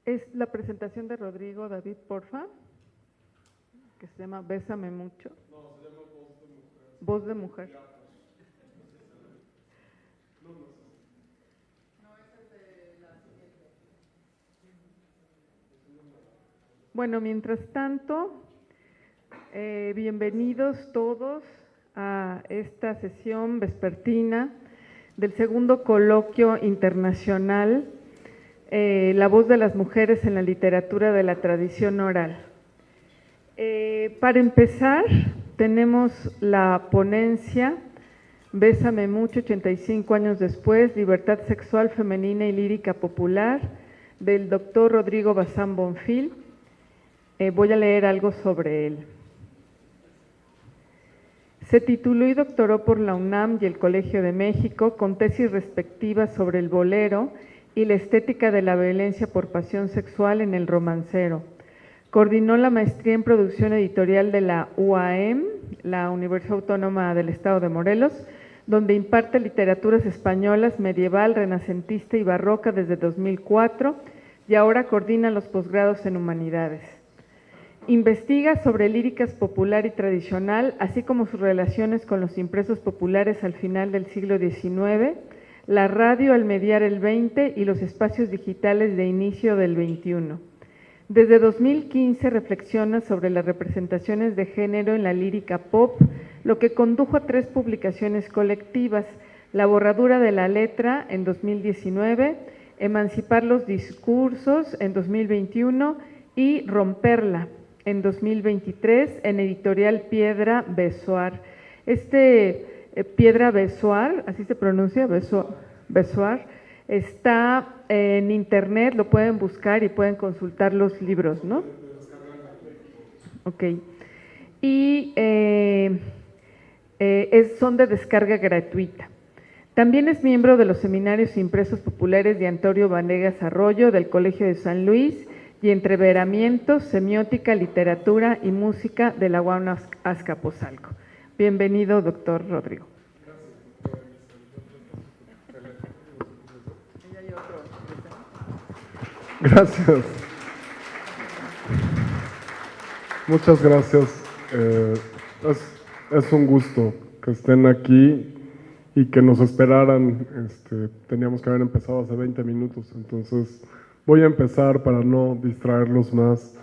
Es la presentación de Rodrigo David, porfa, que se llama Bésame mucho. No, se llama Voz de mujer. Bueno, mientras tanto, bienvenidos todos a esta sesión vespertina del segundo coloquio internacional La voz de las mujeres en la literatura de la tradición oral. Para empezar, tenemos la ponencia Bésame mucho, 85 años después, libertad sexual femenina y lírica popular, del doctor Rodrigo Bazán Bonfil. Voy a leer algo sobre él. Se tituló y doctoró por la UNAM y el Colegio de México con tesis respectivas sobre el bolero y la estética de la violencia por pasión sexual en el romancero. Coordinó la maestría en producción editorial de la UAM, la Universidad Autónoma del Estado de Morelos, donde imparte literaturas españolas, medieval, renacentista y barroca desde 2004 y ahora coordina los posgrados en humanidades. Investiga sobre líricas popular y tradicional, así como sus relaciones con los impresos populares al final del siglo XIX, la radio al mediar el XX y los espacios digitales de inicio del XXI. Desde 2015 reflexiona sobre las representaciones de género en la lírica pop, lo que condujo a 3 publicaciones colectivas: La borradura de la letra en 2019, Emancipar los discursos en 2021 y Romperla en 2023 en editorial Piedra Besoar. Piedra Besoar, así se pronuncia, Besoar, está en internet, lo pueden buscar y pueden consultar los libros, ¿no? Ok. Y son de descarga gratuita. También es miembro de los seminarios impresos populares de Antonio Vanegas Arroyo, del Colegio de San Luis, y Entreveramientos, Semiótica, Literatura y Música de la UAM Azcapotzalco. Bienvenido, doctor Rodrigo. Gracias. Muchas gracias. Es un gusto que estén aquí y que nos esperaran. Teníamos que haber empezado hace 20 minutos, entonces voy a empezar para no distraerlos más.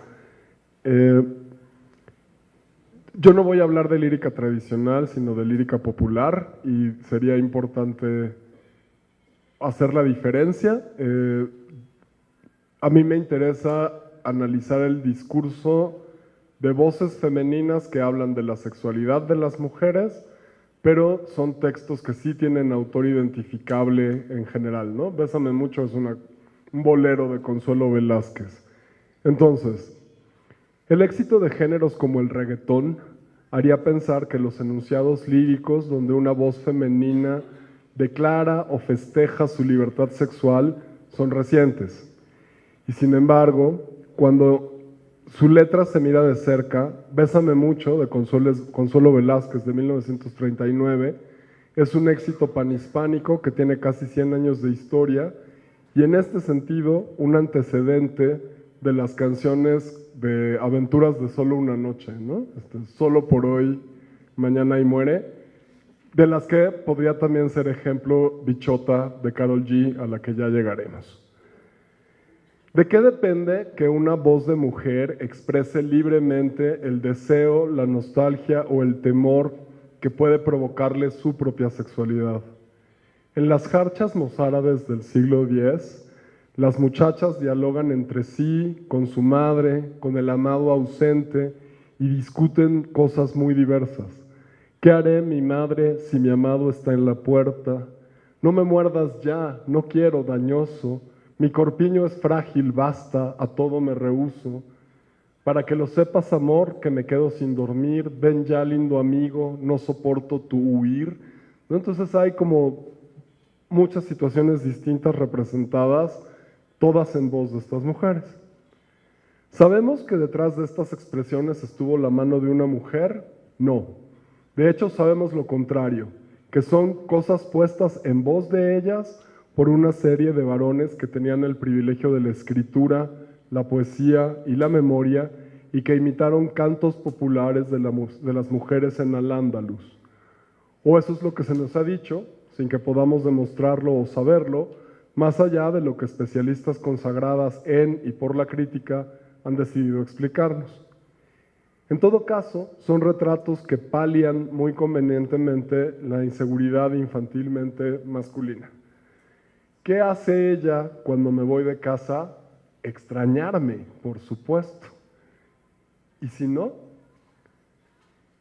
Yo no voy a hablar de lírica tradicional, sino de lírica popular, y sería importante hacer la diferencia. A mí me interesa analizar el discurso de voces femeninas que hablan de la sexualidad de las mujeres, pero son textos que sí tienen autor identificable en general, ¿no? Bésame mucho es un bolero de Consuelo Velázquez. Entonces, el éxito de géneros como el reggaetón haría pensar que los enunciados líricos donde una voz femenina declara o festeja su libertad sexual son recientes. Y sin embargo, cuando su letra se mira de cerca, Bésame mucho, de Consuelo Velázquez, de 1939, es un éxito panhispánico que tiene casi 100 años de historia y en este sentido un antecedente de las canciones de aventuras de Solo una noche, ¿no? Solo por hoy, mañana y muere, de las que podría también ser ejemplo Bichota de Karol G, a la que ya llegaremos. ¿De qué depende que una voz de mujer exprese libremente el deseo, la nostalgia o el temor que puede provocarle su propia sexualidad? En las jarchas mozárabes del siglo X, las muchachas dialogan entre sí, con su madre, con el amado ausente y discuten cosas muy diversas. ¿Qué haré, mi madre, si mi amado está en la puerta? No me muerdas ya, no quiero, dañoso. Mi corpiño es frágil, basta, a todo me rehúso. Para que lo sepas, amor, que me quedo sin dormir, ven ya, lindo amigo, no soporto tu huir. ¿No? Entonces hay como muchas situaciones distintas representadas, todas en voz de estas mujeres. ¿Sabemos que detrás de estas expresiones estuvo la mano de una mujer? No. De hecho, sabemos lo contrario, que son cosas puestas en voz de ellas por una serie de varones que tenían el privilegio de la escritura la poesía y la memoria, y que imitaron cantos populares de las mujeres en Al-Ándalus. O eso es lo que se nos ha dicho, sin que podamos demostrarlo o saberlo, más allá de lo que especialistas consagradas en y por la crítica han decidido explicarnos. En todo caso, son retratos que palian muy convenientemente la inseguridad infantilmente masculina. ¿Qué hace ella cuando me voy de casa? Extrañarme, por supuesto. ¿Y si no?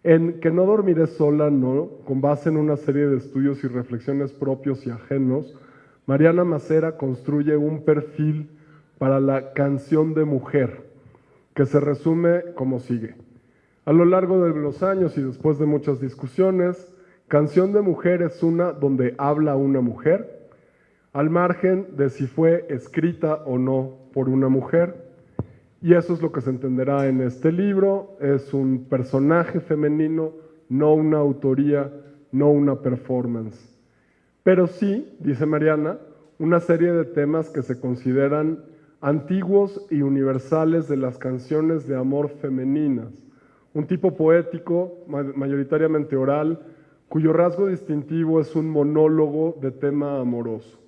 En Que no dormiré sola, no, con base en una serie de estudios y reflexiones propios y ajenos, Mariana Macera construye un perfil para la canción de mujer, que se resume como sigue. A lo largo de los años y después de muchas discusiones, canción de mujer es una donde habla una mujer, al margen de si fue escrita o no por una mujer. Y eso es lo que se entenderá en este libro. Es un personaje femenino, no una autoría, no una performance. Pero sí, dice Mariana, una serie de temas que se consideran antiguos y universales de las canciones de amor femeninas. Un tipo poético, mayoritariamente oral, cuyo rasgo distintivo es un monólogo de tema amoroso.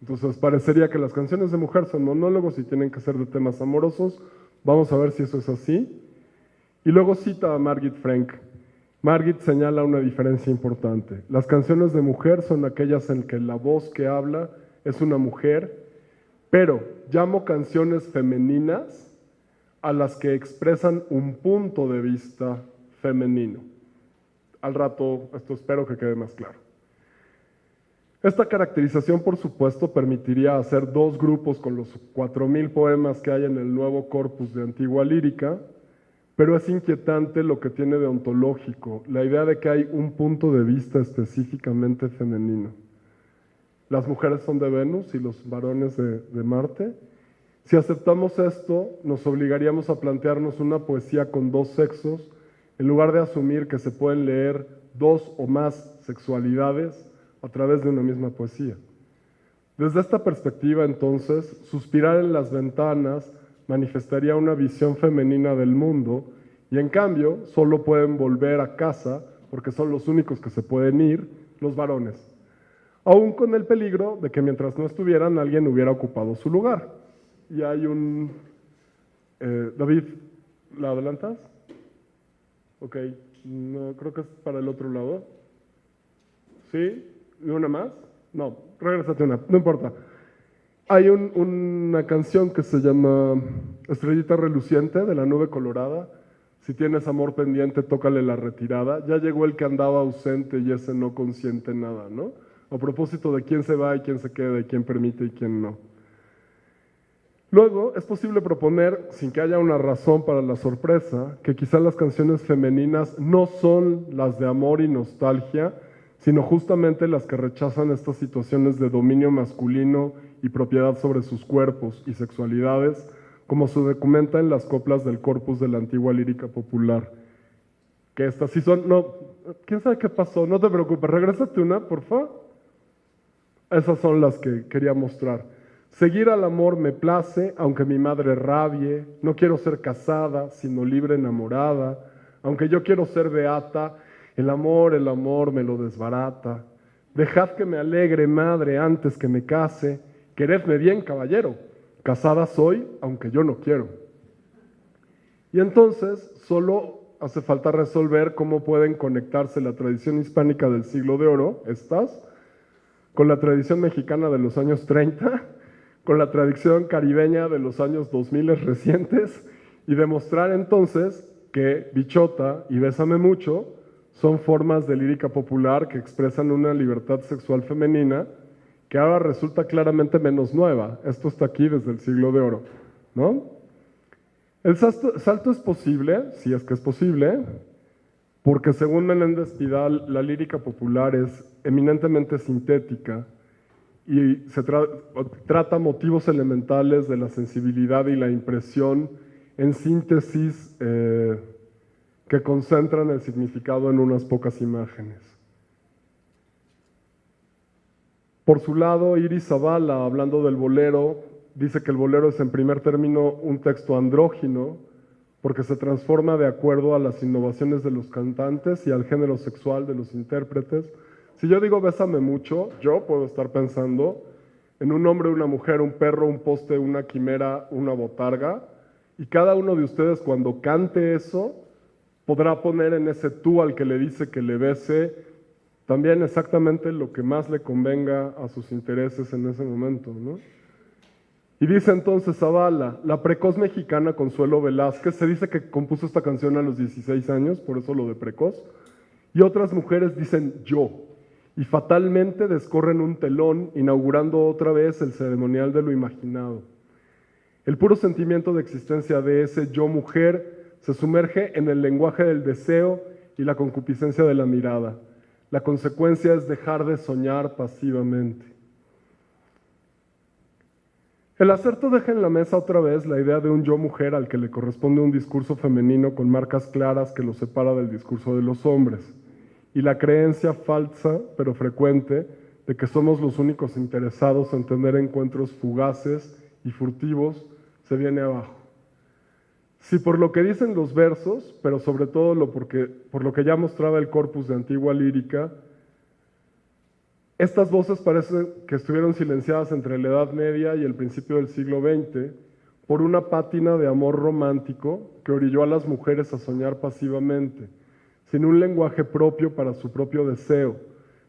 Entonces, parecería que las canciones de mujer son monólogos y tienen que ser de temas amorosos. Vamos a ver si eso es así. Y luego cita a Margit Frank. Margit señala una diferencia importante. Las canciones de mujer son aquellas en que la voz que habla es una mujer, pero llamo canciones femeninas a las que expresan un punto de vista femenino. Al rato, esto espero que quede más claro. Esta caracterización, por supuesto, permitiría hacer dos grupos con los 4,000 poemas que hay en el nuevo corpus de Antigua Lírica, pero es inquietante lo que tiene de ontológico, la idea de que hay un punto de vista específicamente femenino. Las mujeres son de Venus y los varones de Marte. Si aceptamos esto, nos obligaríamos a plantearnos una poesía con dos sexos, en lugar de asumir que se pueden leer dos o más sexualidades a través de una misma poesía. Desde esta perspectiva, entonces, suspirar en las ventanas manifestaría una visión femenina del mundo y, en cambio, solo pueden volver a casa, porque son los únicos que se pueden ir, los varones. Aún con el peligro de que mientras no estuvieran, alguien hubiera ocupado su lugar. Y hay un... David, ¿la adelantas? Ok, no, creo que es para el otro lado. ¿Sí? ¿Y una más? No, regrésate una, no importa. Hay una canción que se llama Estrellita Reluciente, de La Nube Colorada. Si tienes amor pendiente, tócale la retirada. Ya llegó el que andaba ausente y ese no consiente nada, ¿no? A propósito de quién se va y quién se queda y quién permite y quién no. Luego, es posible proponer, sin que haya una razón para la sorpresa, que quizá las canciones femeninas no son las de amor y nostalgia, sino justamente las que rechazan estas situaciones de dominio masculino y propiedad sobre sus cuerpos y sexualidades, como se documenta en las coplas del corpus de la antigua lírica popular. Que estas sí son... No, ¿quién sabe qué pasó? No te preocupes, regrésate una, por favor. Esas son las que quería mostrar. Seguir al amor me place, aunque mi madre rabie. No quiero ser casada, sino libre enamorada. Aunque yo quiero ser beata, el amor me lo desbarata. Dejad que me alegre, madre, antes que me case. Queredme bien, caballero. Casada soy, aunque yo no quiero. Y entonces, solo hace falta resolver cómo pueden conectarse la tradición hispánica del Siglo de Oro, estas, con la tradición mexicana de los años 30, con la tradición caribeña de los años 2000 recientes, y demostrar entonces que Bichota y Bésame Mucho son formas de lírica popular que expresan una libertad sexual femenina que ahora resulta claramente menos nueva. Esto está aquí desde el Siglo de Oro, ¿no? El salto es posible, si es que es posible, porque según Menéndez Pidal, la lírica popular es eminentemente sintética y se trata motivos elementales de la sensibilidad y la impresión en síntesis que concentran el significado en unas pocas imágenes. Por su lado, Iris Zavala, hablando del bolero, dice que el bolero es en primer término un texto andrógino, porque se transforma de acuerdo a las innovaciones de los cantantes y al género sexual de los intérpretes. Si yo digo bésame mucho, yo puedo estar pensando en un hombre, una mujer, un perro, un poste, una quimera, una botarga, y cada uno de ustedes cuando cante eso podrá poner en ese tú al que le dice que le bese también exactamente lo que más le convenga a sus intereses en ese momento, ¿no? Y dice entonces Zavala, la precoz mexicana Consuelo Velázquez, se dice que compuso esta canción a los 16 años, por eso lo de precoz, y otras mujeres dicen yo, y fatalmente descorren un telón, inaugurando otra vez el ceremonial de lo imaginado. El puro sentimiento de existencia de ese yo mujer se sumerge en el lenguaje del deseo y la concupiscencia de la mirada. La consecuencia es dejar de soñar pasivamente. El acerto deja en la mesa otra vez la idea de un yo mujer al que le corresponde un discurso femenino con marcas claras que lo separa del discurso de los hombres, y la creencia falsa pero frecuente de que somos los únicos interesados en tener encuentros fugaces y furtivos se viene abajo. Si por lo que dicen los versos, pero sobre todo por lo que ya mostraba el corpus de antigua lírica, estas voces parecen que estuvieron silenciadas entre la Edad Media y el principio del siglo XX por una pátina de amor romántico que orilló a las mujeres a soñar pasivamente, sin un lenguaje propio para su propio deseo,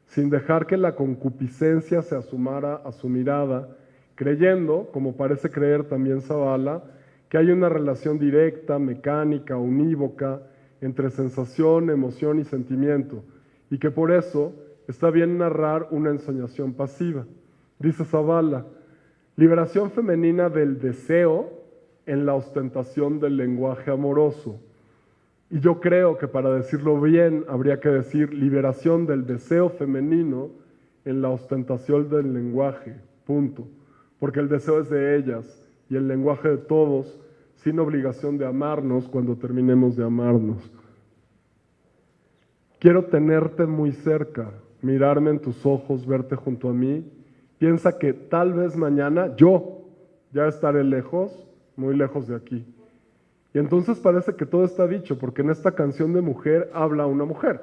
sin dejar que la concupiscencia se asomara a su mirada, creyendo, como parece creer también Zavala, que hay una relación directa, mecánica, unívoca, entre sensación, emoción y sentimiento, y que por eso está bien narrar una ensoñación pasiva. Dice Zavala, liberación femenina del deseo en la ostentación del lenguaje amoroso. Y yo creo que para decirlo bien habría que decir liberación del deseo femenino en la ostentación del lenguaje, punto. Porque el deseo es de ellas y el lenguaje de todos, sin obligación de amarnos cuando terminemos de amarnos. Quiero tenerte muy cerca, mirarme en tus ojos, verte junto a mí. Piensa que tal vez mañana yo ya estaré lejos, muy lejos de aquí. Y entonces parece que todo está dicho, porque en esta canción de mujer habla una mujer,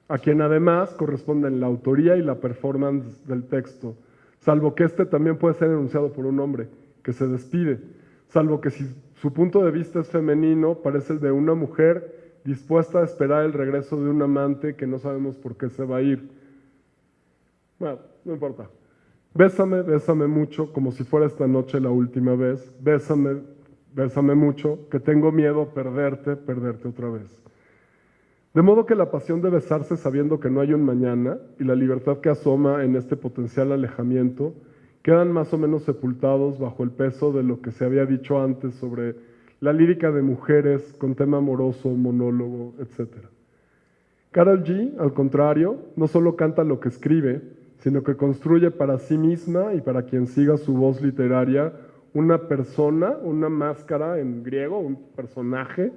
a quien además corresponden la autoría y la performance del texto, salvo que este también puede ser enunciado por un hombre que se despide, salvo que si su punto de vista es femenino, parece el de una mujer dispuesta a esperar el regreso de un amante que no sabemos por qué se va a ir. Bueno, no importa. Bésame, bésame mucho, como si fuera esta noche la última vez. Bésame, bésame mucho, que tengo miedo a perderte otra vez. De modo que la pasión de besarse sabiendo que no hay un mañana y la libertad que asoma en este potencial alejamiento quedan más o menos sepultados bajo el peso de lo que se había dicho antes sobre la lírica de mujeres con tema amoroso, monólogo, etc. Karol G, al contrario, no solo canta lo que escribe, sino que construye para sí misma y para quien siga su voz literaria una persona, una máscara en griego, un personaje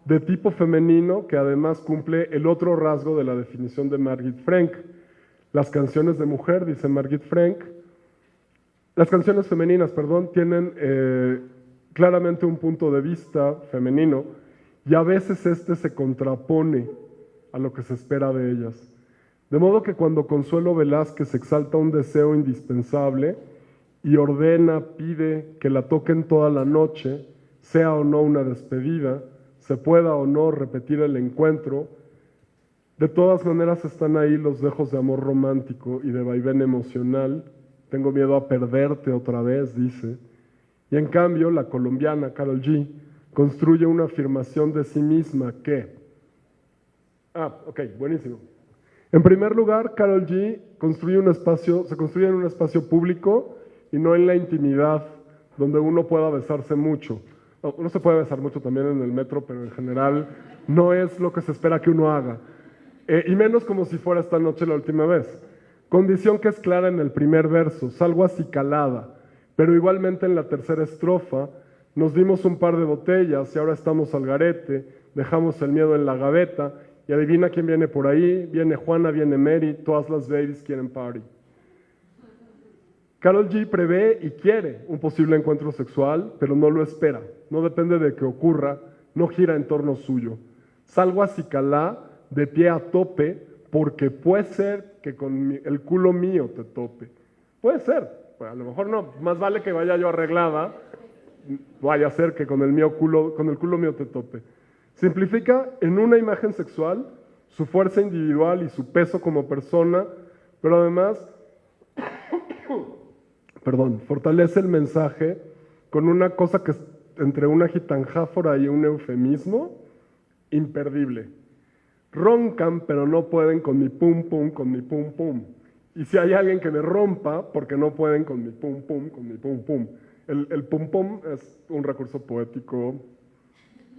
de tipo femenino que además cumple el otro rasgo de la definición de Margit Frank. Las canciones de mujer, dice Margit Frank, las canciones femeninas, perdón, tienen claramente un punto de vista femenino y a veces este se contrapone a lo que se espera de ellas. De modo que cuando Consuelo Velázquez exalta un deseo indispensable y ordena, pide que la toquen toda la noche, sea o no una despedida, se pueda o no repetir el encuentro, de todas maneras están ahí los dejos de amor romántico y de vaivén emocional. Tengo miedo a perderte otra vez, dice. Y en cambio, la colombiana Karol G construye una afirmación de sí misma que... buenísimo. En primer lugar, Karol G se construye en un espacio público y no en la intimidad, donde uno pueda besarse mucho. Uno se puede besar mucho también en el metro, pero en general no es lo que se espera que uno haga. Y menos como si fuera esta noche la última vez. Condición que es clara en el primer verso, salgo acicalada, pero igualmente en la tercera estrofa nos dimos un par de botellas y ahora estamos al garete, dejamos el miedo en la gaveta y adivina quién viene por ahí, viene Juana, viene Mary, todas las babies quieren party. Karol G prevé y quiere un posible encuentro sexual, pero no lo espera. No depende de que ocurra, no gira en torno suyo. Salgo a Cicalá de pie a tope porque puede ser que con el culo mío te tope. Puede ser, pues a lo mejor no. Más vale que vaya yo arreglada, vaya a ser que con el culo mío te tope. Simplifica en una imagen sexual su fuerza individual y su peso como persona, pero además fortalece el mensaje con una cosa que es entre una gitanjáfora y un eufemismo imperdible. Roncan, pero no pueden con mi pum pum, con mi pum pum. Y si hay alguien que me rompa, porque no pueden con mi pum pum, con mi pum pum. El pum pum es un recurso poético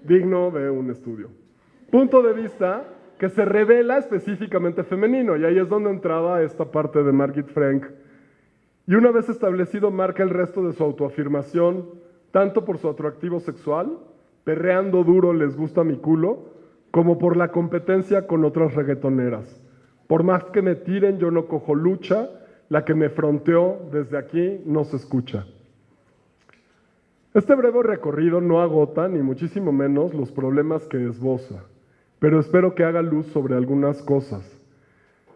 digno de un estudio. Punto de vista que se revela específicamente femenino, y ahí es donde entraba esta parte de Margit Frank. Y una vez establecido, marca el resto de su autoafirmación, tanto por su atractivo sexual, perreando duro les gusta mi culo, como por la competencia con otras reggaetoneras. Por más que me tiren, yo no cojo lucha, la que me fronteó desde aquí no se escucha. Este breve recorrido no agota, ni muchísimo menos, los problemas que esboza, pero espero que haga luz sobre algunas cosas.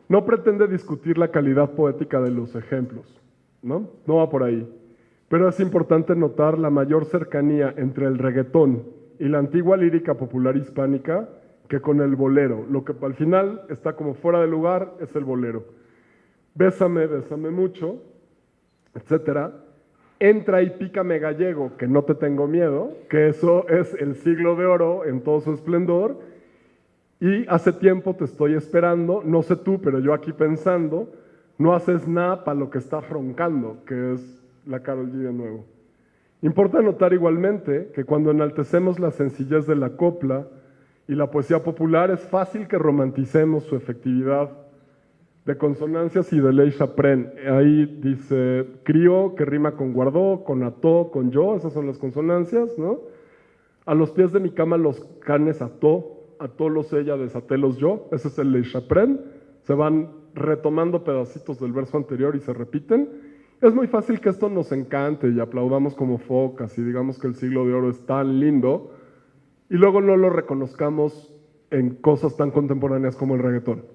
No pretende discutir la calidad poética de los ejemplos, ¿no? No va por ahí. Pero es importante notar la mayor cercanía entre el reggaetón y la antigua lírica popular hispánica que con el bolero. Lo que al final está como fuera de lugar es el bolero. Bésame, bésame mucho, etcétera. Entra y pícame gallego, que no te tengo miedo, que eso es el siglo de oro en todo su esplendor. Y hace tiempo te estoy esperando, no sé tú, pero yo aquí pensando, no haces nada para lo que estás roncando, que es la Karol G de nuevo. Importa notar igualmente que cuando enaltecemos la sencillez de la copla y la poesía popular, es fácil que romanticemos su efectividad de consonancias y de ley Chapren. Ahí dice crió, que rima con guardó, con ató, con yo, esas son las consonancias, ¿no? A los pies de mi cama los canes ató los ella, desatélos yo, ese es el ley Chapren. Se van retomando pedacitos del verso anterior y se repiten. Es muy fácil que esto nos encante y aplaudamos como focas y digamos que el siglo de oro es tan lindo y luego no lo reconozcamos en cosas tan contemporáneas como el reggaetón,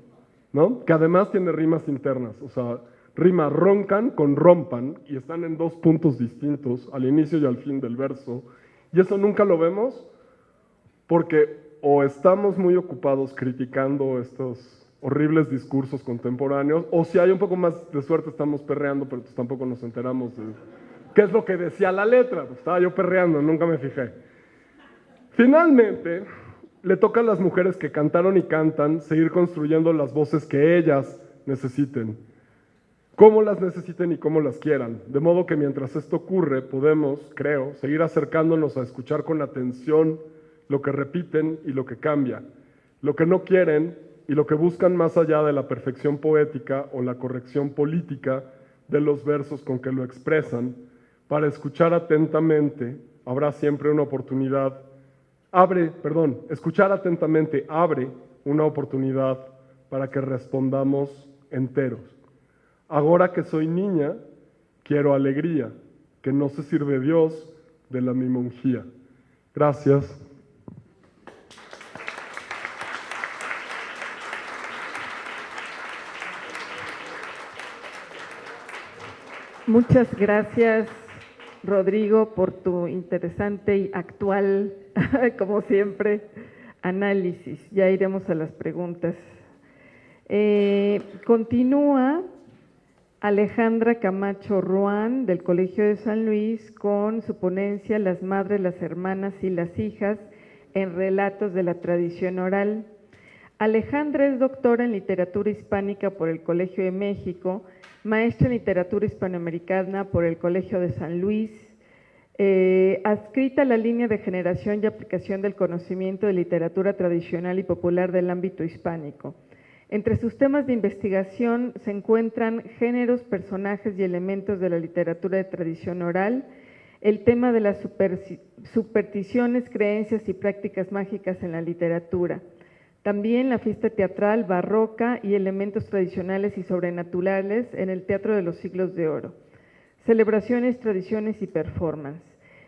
¿no? Que además tiene rimas internas, o sea, rima roncan con rompan y están en dos puntos distintos, al inicio y al fin del verso, y eso nunca lo vemos porque o estamos muy ocupados criticando estos horribles discursos contemporáneos, o si hay un poco más de suerte estamos perreando, pero pues tampoco nos enteramos de qué es lo que decía la letra, pues estaba yo perreando, nunca me fijé. Finalmente, le toca a las mujeres que cantaron y cantan seguir construyendo las voces que ellas necesiten, cómo las necesiten y cómo las quieran, de modo que mientras esto ocurre podemos, creo, seguir acercándonos a escuchar con atención lo que repiten y lo que cambia, lo que no quieren y lo que buscan más allá de la perfección poética o la corrección política de los versos con que lo expresan. Para escuchar atentamente habrá siempre una oportunidad. Escuchar atentamente abre una oportunidad para que respondamos enteros. Ahora que soy niña, quiero alegría, que no se sirve Dios de la mi monjía. Gracias. Muchas gracias, Rodrigo, por tu interesante y actual, como siempre, análisis. Ya iremos a las preguntas. Continúa Alejandra Camacho Ruán, del Colegio de San Luis, con su ponencia Las madres, las hermanas y las hijas en relatos de la tradición oral. Alejandra es doctora en literatura hispánica por el Colegio de México, maestra en literatura hispanoamericana por el Colegio de San Luis, adscrita a la línea de generación y aplicación del conocimiento de literatura tradicional y popular del ámbito hispánico. Entre sus temas de investigación se encuentran géneros, personajes y elementos de la literatura de tradición oral, el tema de las supersticiones, creencias y prácticas mágicas en la literatura. También la fiesta teatral barroca y elementos tradicionales y sobrenaturales en el teatro de los siglos de oro. Celebraciones, Tradiciones y Performance.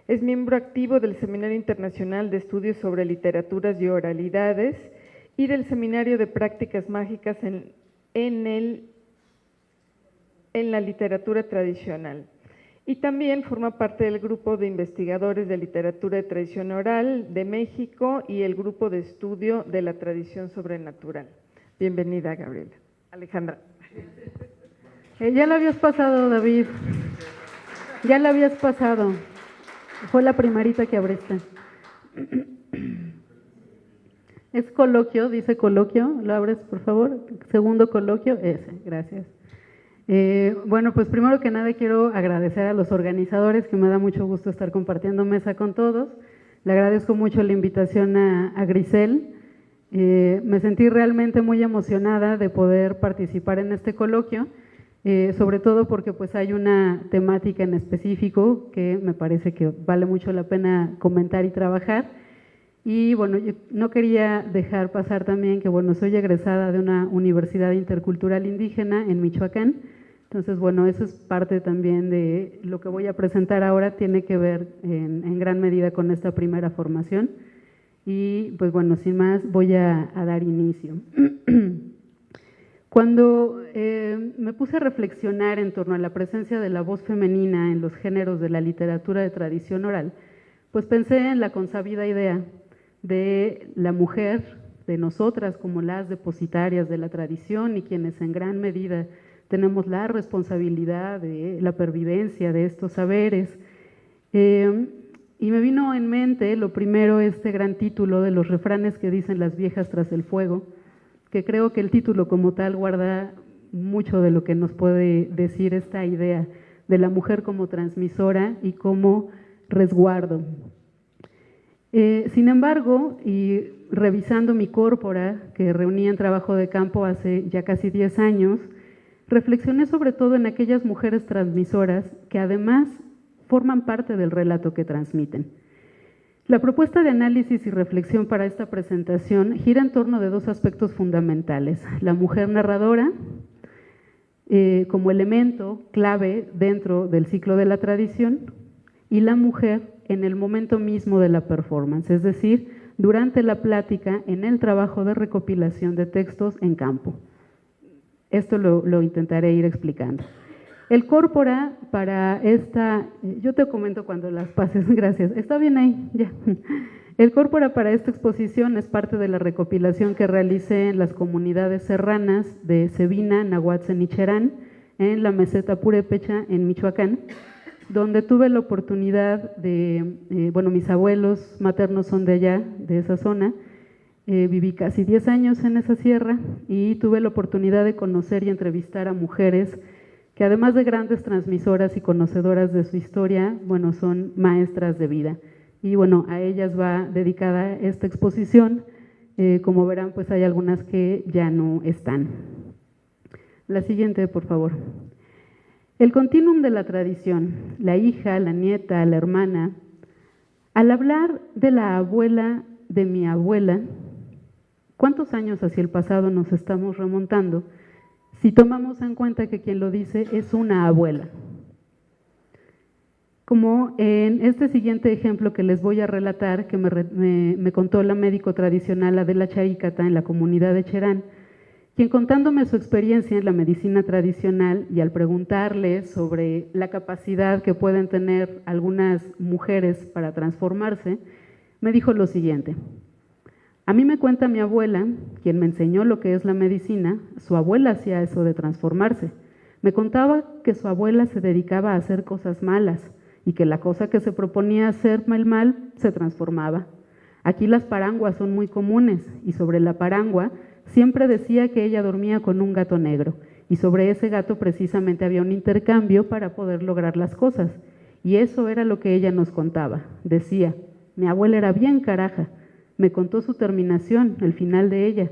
Es miembro activo del Seminario Internacional de Estudios sobre Literaturas y Oralidades y del Seminario de Prácticas Mágicas en la literatura tradicional. Y también forma parte del grupo de investigadores de literatura de tradición oral de México y el grupo de estudio de la tradición sobrenatural. Bienvenida, Gabriela. Alejandra. Ya la habías pasado, David. Ya la habías pasado. Fue la primerita que abriste. Es coloquio, dice coloquio. ¿Lo abres, por favor? Segundo coloquio, ese. Gracias. Bueno, pues primero que nada quiero agradecer a los organizadores, que me da mucho gusto estar compartiendo mesa con todos. Le agradezco mucho la invitación a Grisel. Me sentí realmente muy emocionada de poder participar en este coloquio, sobre todo porque pues hay una temática en específico que me parece que vale mucho la pena comentar y trabajar. Y bueno, yo no quería dejar pasar también que bueno, soy egresada de una universidad intercultural indígena en Michoacán. Entonces, bueno, eso es parte también de lo que voy a presentar ahora, tiene que ver en gran medida con esta primera formación. Y pues bueno, sin más, voy a dar inicio. Cuando me puse a reflexionar en torno a la presencia de la voz femenina en los géneros de la literatura de tradición oral, pues pensé en la consabida idea de la mujer, de nosotras como las depositarias de la tradición y quienes en gran medida tenemos la responsabilidad de la pervivencia de estos saberes. Y me vino en mente, lo primero, este gran título de los refranes que dicen las viejas tras el fuego, que creo que el título como tal guarda mucho de lo que nos puede decir esta idea de la mujer como transmisora y como resguardo. Sin embargo, y revisando mi córpora, que reuní en trabajo de campo hace ya casi 10 años, reflexioné sobre todo en aquellas mujeres transmisoras que además forman parte del relato que transmiten. La propuesta de análisis y reflexión para esta presentación gira en torno de dos aspectos fundamentales: la mujer narradora, como elemento clave dentro del ciclo de la tradición, y la mujer en el momento mismo de la performance, es decir, durante la plática, en el trabajo de recopilación de textos en campo. Esto lo intentaré ir explicando. El córpora para esta, yo te comento cuando las pases, gracias, está bien ahí, ya. El córpora para esta exposición es parte de la recopilación que realicé en las comunidades serranas de Cebina, Nahuatzen y Cherán, en la meseta Purépecha, en Michoacán, donde tuve la oportunidad de, bueno, mis abuelos maternos son de allá, de esa zona, viví casi 10 años en esa sierra y tuve la oportunidad de conocer y entrevistar a mujeres que además de grandes transmisoras y conocedoras de su historia, bueno, son maestras de vida. Y bueno, a ellas va dedicada esta exposición. Como verán, pues hay algunas que ya no están. La siguiente, por favor. El continuum de la tradición, la hija, la nieta, la hermana. Al hablar de la abuela de mi abuela, ¿cuántos años hacia el pasado nos estamos remontando si tomamos en cuenta que quien lo dice es una abuela? Como en este siguiente ejemplo que les voy a relatar, que me contó la médico tradicional Adela Chaícata en la comunidad de Cherán, quien contándome su experiencia en la medicina tradicional y al preguntarle sobre la capacidad que pueden tener algunas mujeres para transformarse, me dijo lo siguiente: a mí me cuenta mi abuela, quien me enseñó lo que es la medicina, su abuela hacía eso de transformarse. Me contaba que su abuela se dedicaba a hacer cosas malas y que la cosa que se proponía hacer el mal se transformaba. Aquí las paranguas son muy comunes y sobre la parangua siempre decía que ella dormía con un gato negro y sobre ese gato precisamente había un intercambio para poder lograr las cosas. Y eso era lo que ella nos contaba. Decía, mi abuela era bien caraja. Me contó su terminación, el final de ella.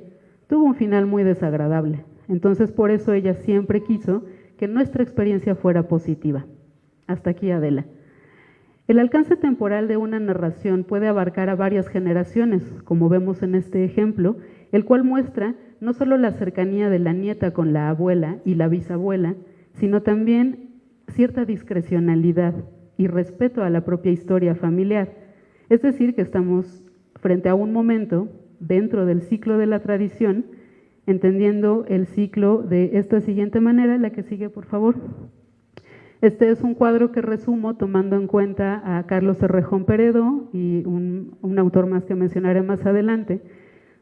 Tuvo un final muy desagradable. Entonces por eso ella siempre quiso que nuestra experiencia fuera positiva. Hasta aquí, Adela. El alcance temporal de una narración puede abarcar a varias generaciones, como vemos en este ejemplo, el cual muestra no solo la cercanía de la nieta con la abuela y la bisabuela, sino también cierta discrecionalidad y respeto a la propia historia familiar. Es decir, que estamos frente a un momento dentro del ciclo de la tradición, entendiendo el ciclo de esta siguiente manera. La que sigue, por favor. Este es un cuadro que resumo tomando en cuenta a Carlos Errejón Peredo y un autor más que mencionaré más adelante,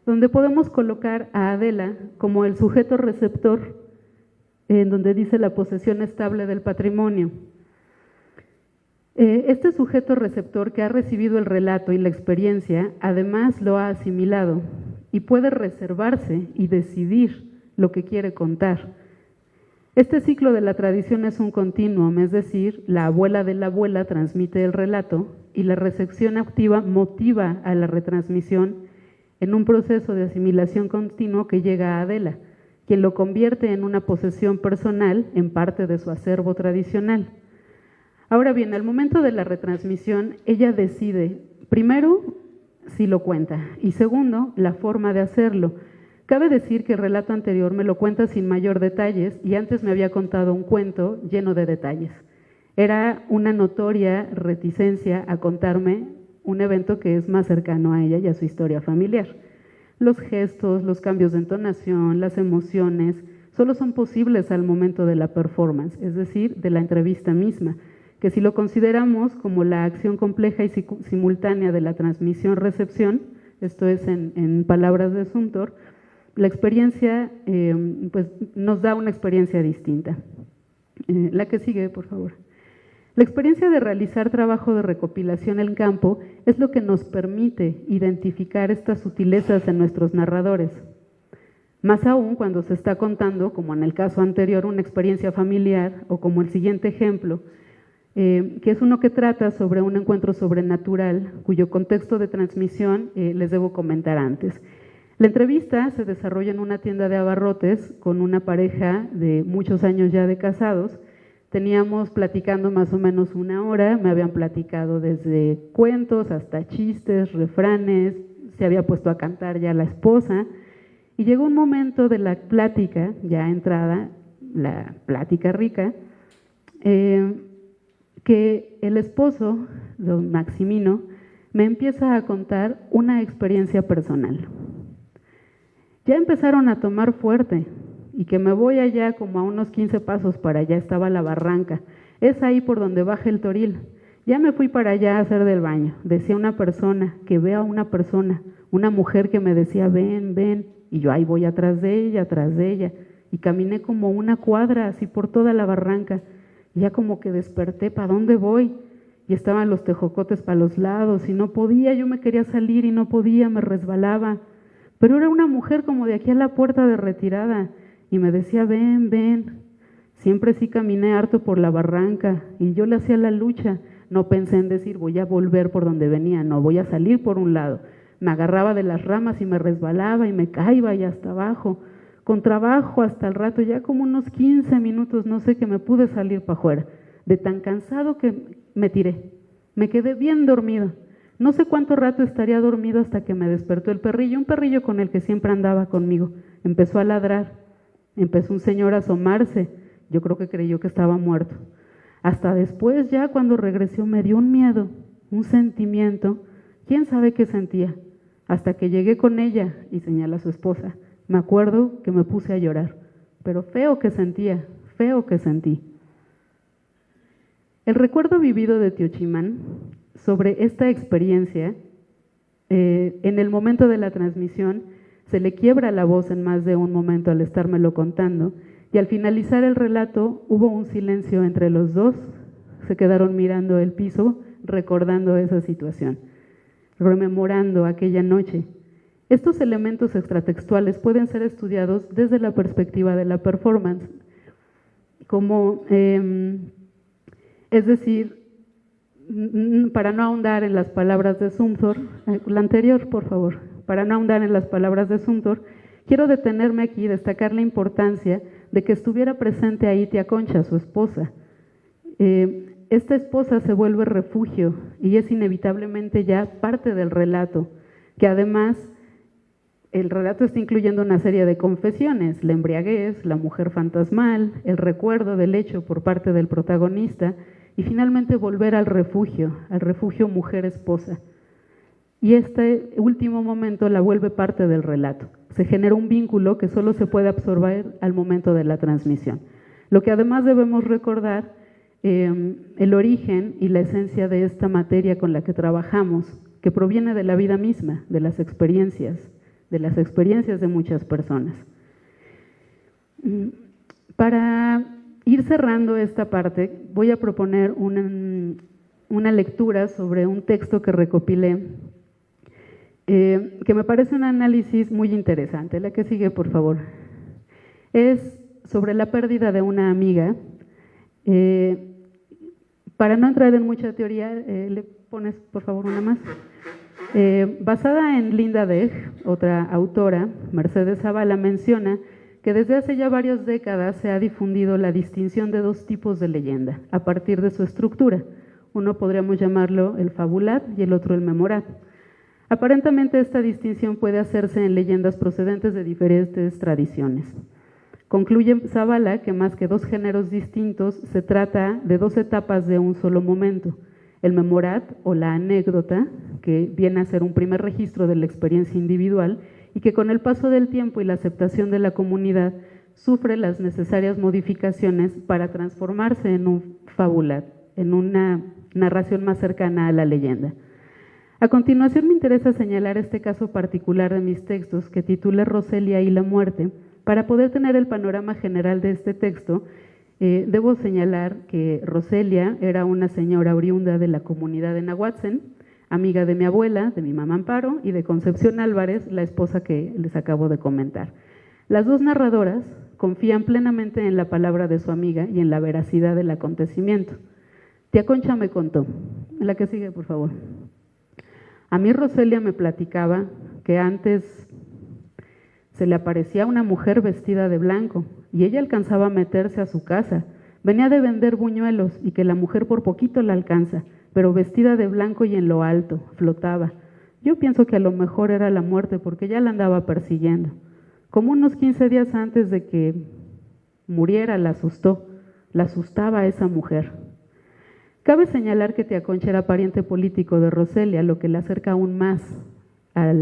donde podemos colocar a Adela como el sujeto receptor, en donde dice la posesión estable del patrimonio. Este sujeto receptor que ha recibido el relato y la experiencia, además lo ha asimilado y puede reservarse y decidir lo que quiere contar. Este ciclo de la tradición es un continuum, es decir, la abuela de la abuela transmite el relato y la recepción activa motiva a la retransmisión en un proceso de asimilación continuo que llega a Adela, quien lo convierte en una posesión personal en parte de su acervo tradicional. Ahora bien, al momento de la retransmisión, ella decide, primero, si lo cuenta, y segundo, la forma de hacerlo. Cabe decir que el relato anterior me lo cuenta sin mayor detalles y antes me había contado un cuento lleno de detalles. Era una notoria reticencia a contarme un evento que es más cercano a ella y a su historia familiar. Los gestos, los cambios de entonación, las emociones, solo son posibles al momento de la performance, es decir, de la entrevista misma, que si lo consideramos como la acción compleja y simultánea de la transmisión-recepción, esto es en palabras de Zumthor, la experiencia pues nos da una experiencia distinta. La que sigue, por favor. La experiencia de realizar trabajo de recopilación en campo es lo que nos permite identificar estas sutilezas en nuestros narradores. Más aún cuando se está contando, como en el caso anterior, una experiencia familiar, o como el siguiente ejemplo, que es uno que trata sobre un encuentro sobrenatural, cuyo contexto de transmisión les debo comentar antes. La entrevista se desarrolla en una tienda de abarrotes con una pareja de muchos años ya de casados. Teníamos platicando más o menos una hora, me habían platicado desde cuentos hasta chistes, refranes, se había puesto a cantar ya la esposa, y llegó un momento de la plática, ya entrada, la plática rica, que el esposo, don Maximino, me empieza a contar una experiencia personal. Ya empezaron a tomar fuerte y que me voy allá como a unos 15 pasos para allá estaba la barranca. Es ahí por donde baja el Toril. Ya me fui para allá a hacer del baño. Decía una persona, que veo a una persona, una mujer que me decía, ven, ven. Y yo ahí voy atrás de ella. Y caminé como una cuadra así por toda la barranca. Y ya como que desperté, ¿para dónde voy? Y estaban los tejocotes para los lados y no podía, yo me quería salir y no podía, me resbalaba. Pero era una mujer como de aquí a la puerta de retirada y me decía, ven, ven. Siempre sí caminé harto por la barranca y yo le hacía la lucha. No pensé en decir, voy a volver por donde venía, no, voy a salir por un lado. Me agarraba de las ramas y me resbalaba y me caía y hasta abajo. Con trabajo hasta el rato, ya como unos 15 minutos, no sé, que me pude salir para afuera. De tan cansado que me tiré. Me quedé bien dormido. No sé cuánto rato estaría dormido hasta que me despertó el perrillo, un perrillo con el que siempre andaba conmigo. Empezó a ladrar, empezó un señor a asomarse, yo creo que creyó que estaba muerto. Hasta después ya cuando regresó me dio un miedo, un sentimiento, quién sabe qué sentía, hasta que llegué con ella y señala a su esposa. Me acuerdo que me puse a llorar, pero feo que sentía, feo que sentí. El recuerdo vivido de Teochimán sobre esta experiencia, en el momento de la transmisión, se le quiebra la voz en más de un momento al estármelo contando, y al finalizar el relato hubo un silencio entre los dos, se quedaron mirando el piso, recordando esa situación, rememorando aquella noche. Estos elementos extratextuales pueden ser estudiados desde la perspectiva de la performance, como, es decir, para no ahondar en las palabras de Zumthor, la anterior, por favor, para no ahondar en las palabras de Zumthor, quiero detenerme aquí y destacar la importancia de que estuviera presente ahí tía Concha, su esposa. Esta esposa se vuelve refugio y es inevitablemente ya parte del relato, que además El relato está incluyendo una serie de confesiones: la embriaguez, la mujer fantasmal, el recuerdo del hecho por parte del protagonista y finalmente volver al refugio mujer esposa. Y este último momento la vuelve parte del relato. Se genera un vínculo que solo se puede absorber al momento de la transmisión. Lo que además debemos recordar, el origen y la esencia de esta materia con la que trabajamos, que proviene de la vida misma, de las experiencias de muchas personas. Para ir cerrando esta parte, voy a proponer una lectura sobre un texto que recopilé, que me parece un análisis muy interesante. La que sigue, por favor. Es sobre la pérdida de una amiga. Para no entrar en mucha teoría, le pones, por favor, una más. Basada en Linda Degg, otra autora, Mercedes Zavala menciona que desde hace ya varias décadas se ha difundido la distinción de dos tipos de leyenda a partir de su estructura. Uno podríamos llamarlo el fabulat y el otro el memorat. Aparentemente esta distinción puede hacerse en leyendas procedentes de diferentes tradiciones. Concluye Zavala que más que dos géneros distintos, se trata de dos etapas de un solo momento: el memorat o la anécdota, que viene a ser un primer registro de la experiencia individual y que con el paso del tiempo y la aceptación de la comunidad sufre las necesarias modificaciones para transformarse en un fabulat, en una narración más cercana a la leyenda. A continuación me interesa señalar este caso particular de mis textos, que titula Roselia y la muerte. Para poder tener el panorama general de este texto, debo señalar que Roselia era una señora oriunda de la comunidad de Nahuatzen, amiga de mi abuela, de mi mamá Amparo, y de Concepción Álvarez, la esposa que les acabo de comentar. Las dos narradoras confían plenamente en la palabra de su amiga y en la veracidad del acontecimiento. Tía Concha me contó. La que sigue, por favor. A mí Roselia me platicaba que antes se le aparecía una mujer vestida de blanco y ella alcanzaba a meterse a su casa. Venía de vender buñuelos y que la mujer por poquito la alcanza, pero vestida de blanco y en lo alto, flotaba. Yo pienso que a lo mejor era la muerte porque ya la andaba persiguiendo. Como unos 15 días antes de que muriera la asustaba a esa mujer. Cabe señalar que tía Concha era pariente político de Roselia, lo que la acerca aún más a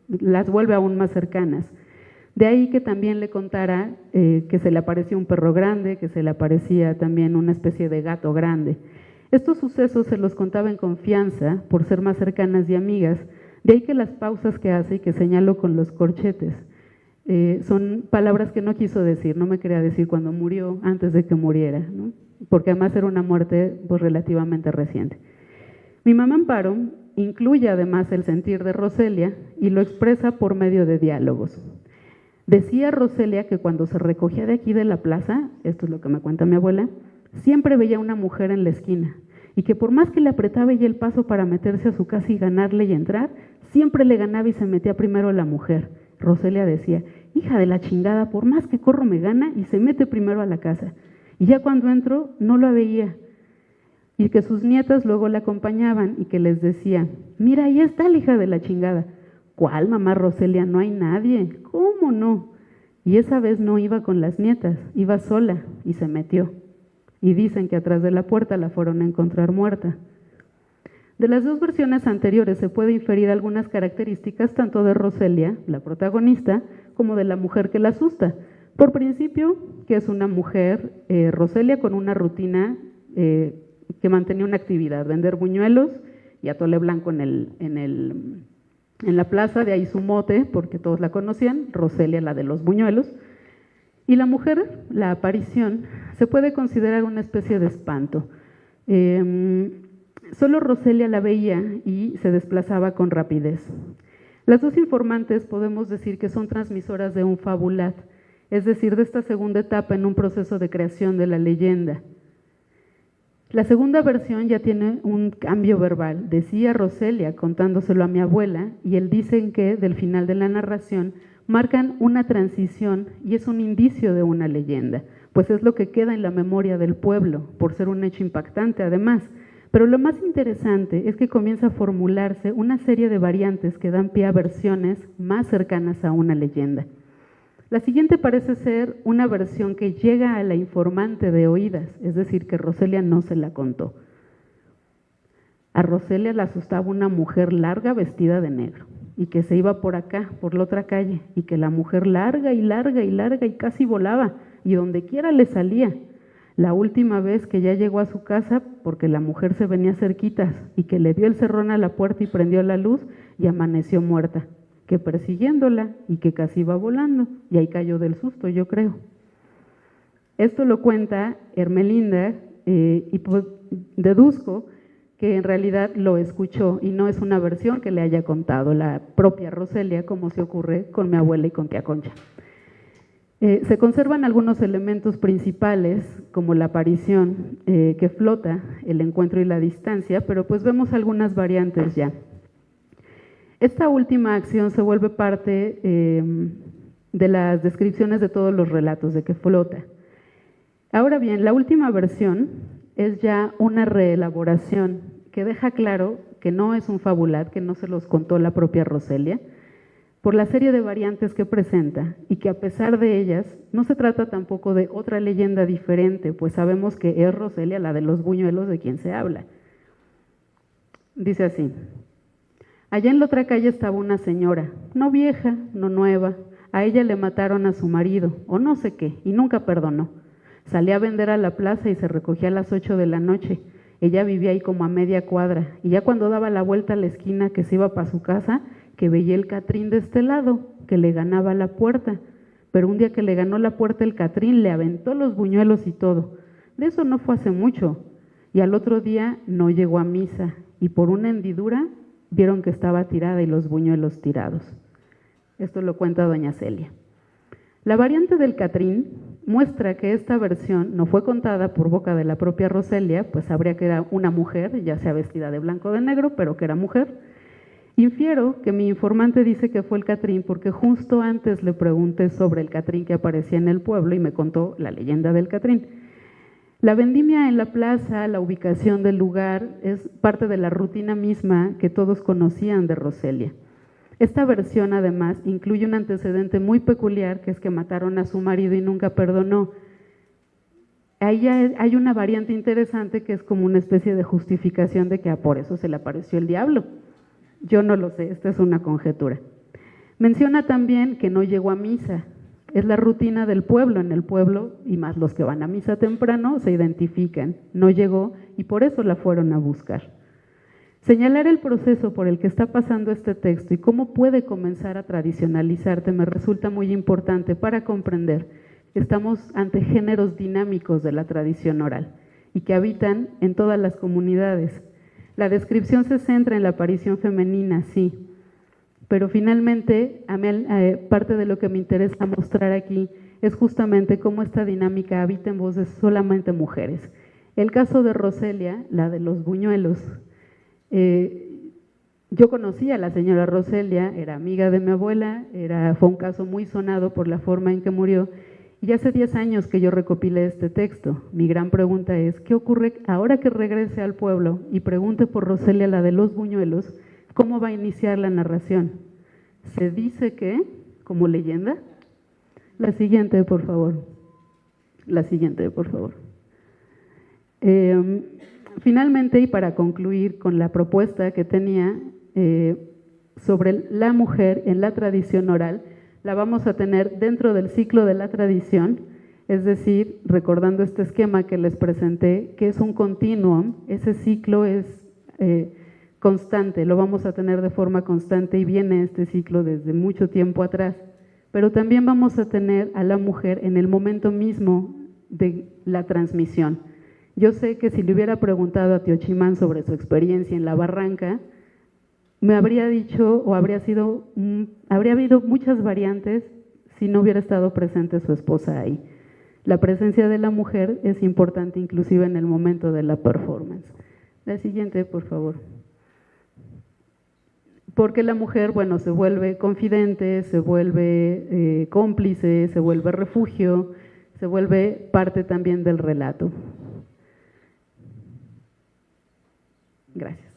las vuelve aún más cercanas. De ahí que también le contara que se le aparecía un perro grande, que se le aparecía también una especie de gato grande. Estos sucesos se los contaba en confianza por ser más cercanas y amigas, de ahí que las pausas que hace y que señalo con los corchetes son palabras que no quiso decir, no me quería decir cuando murió, antes de que muriera, ¿no? Porque además era una muerte pues, relativamente reciente. Mi mamá Amparo incluye además el sentir de Roselia y lo expresa por medio de diálogos. Decía Roselia que cuando se recogía de aquí de la plaza, esto es lo que me cuenta mi abuela, siempre veía una mujer en la esquina y que por más que le apretaba ella el paso para meterse a su casa y ganarle y entrar, siempre le ganaba y se metía primero la mujer. Roselia decía, hija de la chingada, por más que corro me gana y se mete primero a la casa. Y ya cuando entró no lo veía. Y que sus nietas luego la acompañaban y que les decía, mira, ahí está la hija de la chingada. ¿Cuál, mamá Roselia? No hay nadie. ¿Cómo no? Y esa vez no iba con las nietas, iba sola y se metió. Y dicen que atrás de la puerta la fueron a encontrar muerta. De las dos versiones anteriores se puede inferir algunas características tanto de Roselia, la protagonista, como de la mujer que la asusta. Por principio, que es una mujer, Roselia, con una rutina que mantenía una actividad, vender buñuelos y atole blanco en la plaza, de ahí su mote, porque todos la conocían, Roselia, la de los buñuelos. Y la mujer, la aparición, se puede considerar una especie de espanto. Solo Roselia la veía y se desplazaba con rapidez. Las dos informantes podemos decir que son transmisoras de un fabulat, es decir, de esta segunda etapa en un proceso de creación de la leyenda. La segunda versión ya tiene un cambio verbal. Decía Roselia contándoselo a mi abuela y él dicen que del final de la narración marcan una transición y es un indicio de una leyenda, pues es lo que queda en la memoria del pueblo, por ser un hecho impactante además. Pero lo más interesante es que comienza a formularse una serie de variantes que dan pie a versiones más cercanas a una leyenda. La siguiente parece ser una versión que llega a la informante de oídas, es decir, que Roselia no se la contó. A Roselia la asustaba una mujer larga vestida de negro y que se iba por acá, por la otra calle, y que la mujer larga y larga y larga y casi volaba, y donde quiera le salía. La última vez que ya llegó a su casa, porque la mujer se venía cerquitas y que le dio el cerrón a la puerta y prendió la luz, y amaneció muerta, que persiguiéndola y que casi iba volando, y ahí cayó del susto, yo creo. Esto lo cuenta Ermelinda y pues deduzco que en realidad lo escuchó y no es una versión que le haya contado la propia Roselia, como se ocurre con mi abuela y con tía Concha. Se conservan algunos elementos principales, como la aparición que flota, el encuentro y la distancia, pero pues vemos algunas variantes ya. Esta última acción se vuelve parte de las descripciones de todos los relatos, de que flota. Ahora bien, la última versión es ya una reelaboración que deja claro que no es un fabulat, que no se los contó la propia Roselia, por la serie de variantes que presenta y que a pesar de ellas no se trata tampoco de otra leyenda diferente, pues sabemos que es Roselia la de los buñuelos de quien se habla. Dice así: allá en la otra calle estaba una señora, no vieja, no nueva, a ella le mataron a su marido, o no sé qué, y nunca perdonó. Salía a vender a la plaza y se recogía a las 8 de la noche. Ella vivía ahí como a media cuadra, y ya cuando daba la vuelta a la esquina que se iba para su casa, que veía el Catrín de este lado, que le ganaba la puerta. Pero un día que le ganó la puerta el Catrín, le aventó los buñuelos y todo. De eso no fue hace mucho. Y al otro día no llegó a misa, y por una hendidura vieron que estaba tirada y los buñuelos tirados. Esto lo cuenta doña Celia. La variante del Catrín muestra que esta versión no fue contada por boca de la propia Roselia, pues sabría que era una mujer, ya sea vestida de blanco o de negro, pero que era mujer. Infiero que mi informante dice que fue el Catrín porque justo antes le pregunté sobre el Catrín que aparecía en el pueblo y me contó la leyenda del Catrín. La vendimia en la plaza, la ubicación del lugar, es parte de la rutina misma que todos conocían de Roselia. Esta versión, además, incluye un antecedente muy peculiar, que es que mataron a su marido y nunca perdonó. Ahí ya hay una variante interesante que es como una especie de justificación de que por eso se le apareció el diablo. Yo no lo sé, esta es una conjetura. Menciona también que no llegó a misa. Es la rutina del pueblo. En el pueblo, y más los que van a misa temprano, se identifican. No llegó y por eso la fueron a buscar. Señalar el proceso por el que está pasando este texto y cómo puede comenzar a tradicionalizarte me resulta muy importante para comprender que estamos ante géneros dinámicos de la tradición oral y que habitan en todas las comunidades. La descripción se centra en la aparición femenina, sí, pero finalmente a mí, parte de lo que me interesa mostrar aquí es justamente cómo esta dinámica habita en voces solamente mujeres. El caso de Roselia, la de los buñuelos. Yo conocí a la señora Roselia, era amiga de mi abuela, fue un caso muy sonado por la forma en que murió, y hace 10 años que yo recopilé este texto. Mi gran pregunta es, ¿qué ocurre ahora que regrese al pueblo y pregunte por Roselia, la de los buñuelos? ¿Cómo va a iniciar la narración? ¿Se dice que, como leyenda? La siguiente, por favor. La siguiente, por favor. Finalmente, y para concluir con la propuesta que tenía sobre la mujer en la tradición oral, la vamos a tener dentro del ciclo de la tradición, es decir, recordando este esquema que les presenté, que es un continuum, ese ciclo es constante, lo vamos a tener de forma constante y viene este ciclo desde mucho tiempo atrás, pero también vamos a tener a la mujer en el momento mismo de la transmisión. Yo sé que si le hubiera preguntado a Teochimán sobre su experiencia en la barranca, me habría dicho, o habría habido muchas variantes si no hubiera estado presente su esposa ahí. La presencia de la mujer es importante inclusive en el momento de la performance. La siguiente, por favor. Porque la mujer, bueno, se vuelve confidente, se vuelve cómplice, se vuelve refugio, se vuelve parte también del relato. Gracias.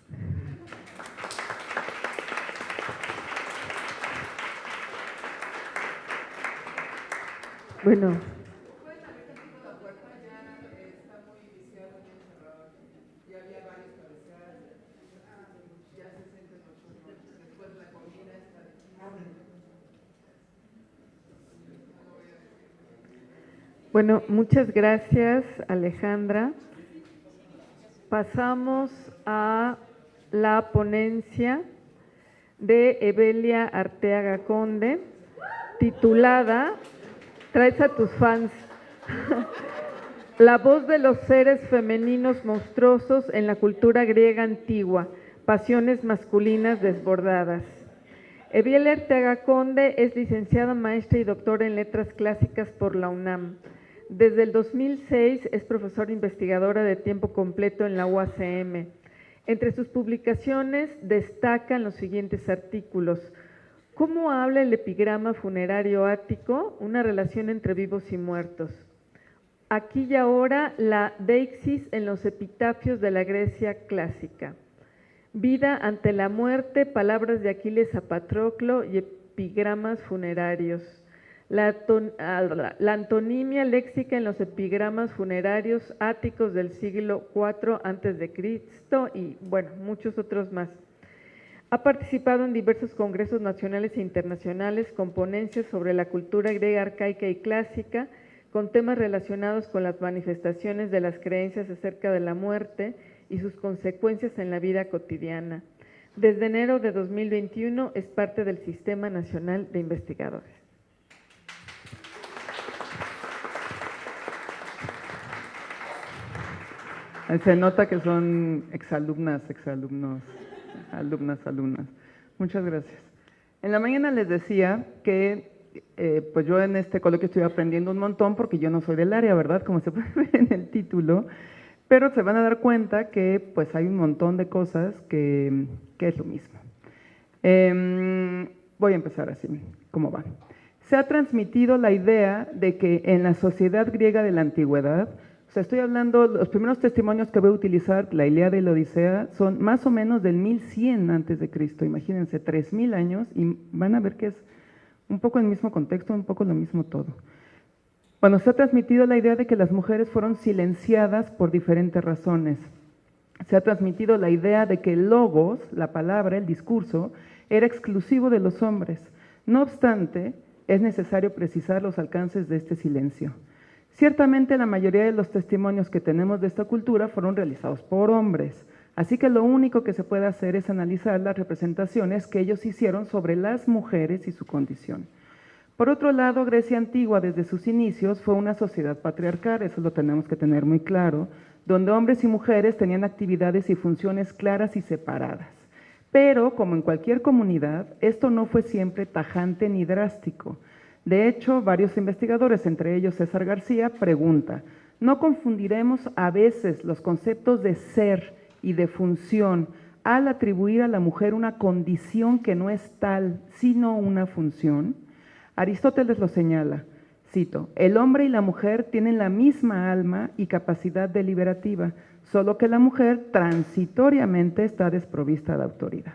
Bueno, bueno, muchas gracias, Alejandra. Pasamos a la ponencia de Evelia Arteaga Conde, titulada, traes a tus fans, La voz de los seres femeninos monstruosos en la cultura griega antigua, pasiones masculinas desbordadas. Evelia Arteaga Conde es licenciada, maestra y doctora en letras clásicas por la UNAM. Desde el 2006 es profesora investigadora de tiempo completo en la UACM. Entre sus publicaciones destacan los siguientes artículos: ¿Cómo habla el epigrama funerario ático? Una relación entre vivos y muertos. Aquí y ahora, la deixis en los epitafios de la Grecia clásica. Vida ante la muerte, palabras de Aquiles a Patroclo y epigramas funerarios. La antonimia léxica en los epigramas funerarios áticos del siglo IV a.C. y, bueno, muchos otros más. Ha participado en diversos congresos nacionales e internacionales con ponencias sobre la cultura griega arcaica y clásica, con temas relacionados con las manifestaciones de las creencias acerca de la muerte y sus consecuencias en la vida cotidiana. Desde enero de 2021 es parte del Sistema Nacional de Investigadores. Se nota que son exalumnas, exalumnos, alumnas. Muchas gracias. En la mañana les decía que pues yo en este coloquio estoy aprendiendo un montón porque yo no soy del área, ¿verdad? Como se puede ver en el título, pero se van a dar cuenta que pues hay un montón de cosas que es lo mismo. Voy a empezar así, ¿cómo va? Se ha transmitido la idea de que en la sociedad griega de la antigüedad, o sea, estoy hablando, los primeros testimonios que voy a utilizar, la Ilíada y la Odisea, son más o menos del 1100 antes de Cristo, imagínense, 3000 años, y van a ver que es un poco el mismo contexto, un poco lo mismo todo. Bueno, se ha transmitido la idea de que las mujeres fueron silenciadas por diferentes razones. Se ha transmitido la idea de que el logos, la palabra, el discurso, era exclusivo de los hombres. No obstante, es necesario precisar los alcances de este silencio. Ciertamente la mayoría de los testimonios que tenemos de esta cultura fueron realizados por hombres, así que lo único que se puede hacer es analizar las representaciones que ellos hicieron sobre las mujeres y su condición. Por otro lado, Grecia antigua desde sus inicios fue una sociedad patriarcal, eso lo tenemos que tener muy claro, donde hombres y mujeres tenían actividades y funciones claras y separadas. Pero, como en cualquier comunidad, esto no fue siempre tajante ni drástico. De hecho, varios investigadores, entre ellos César García, pregunta, ¿no confundiremos a veces los conceptos de ser y de función al atribuir a la mujer una condición que no es tal, sino una función? Aristóteles lo señala, cito, el hombre y la mujer tienen la misma alma y capacidad deliberativa, solo que la mujer transitoriamente está desprovista de autoridad.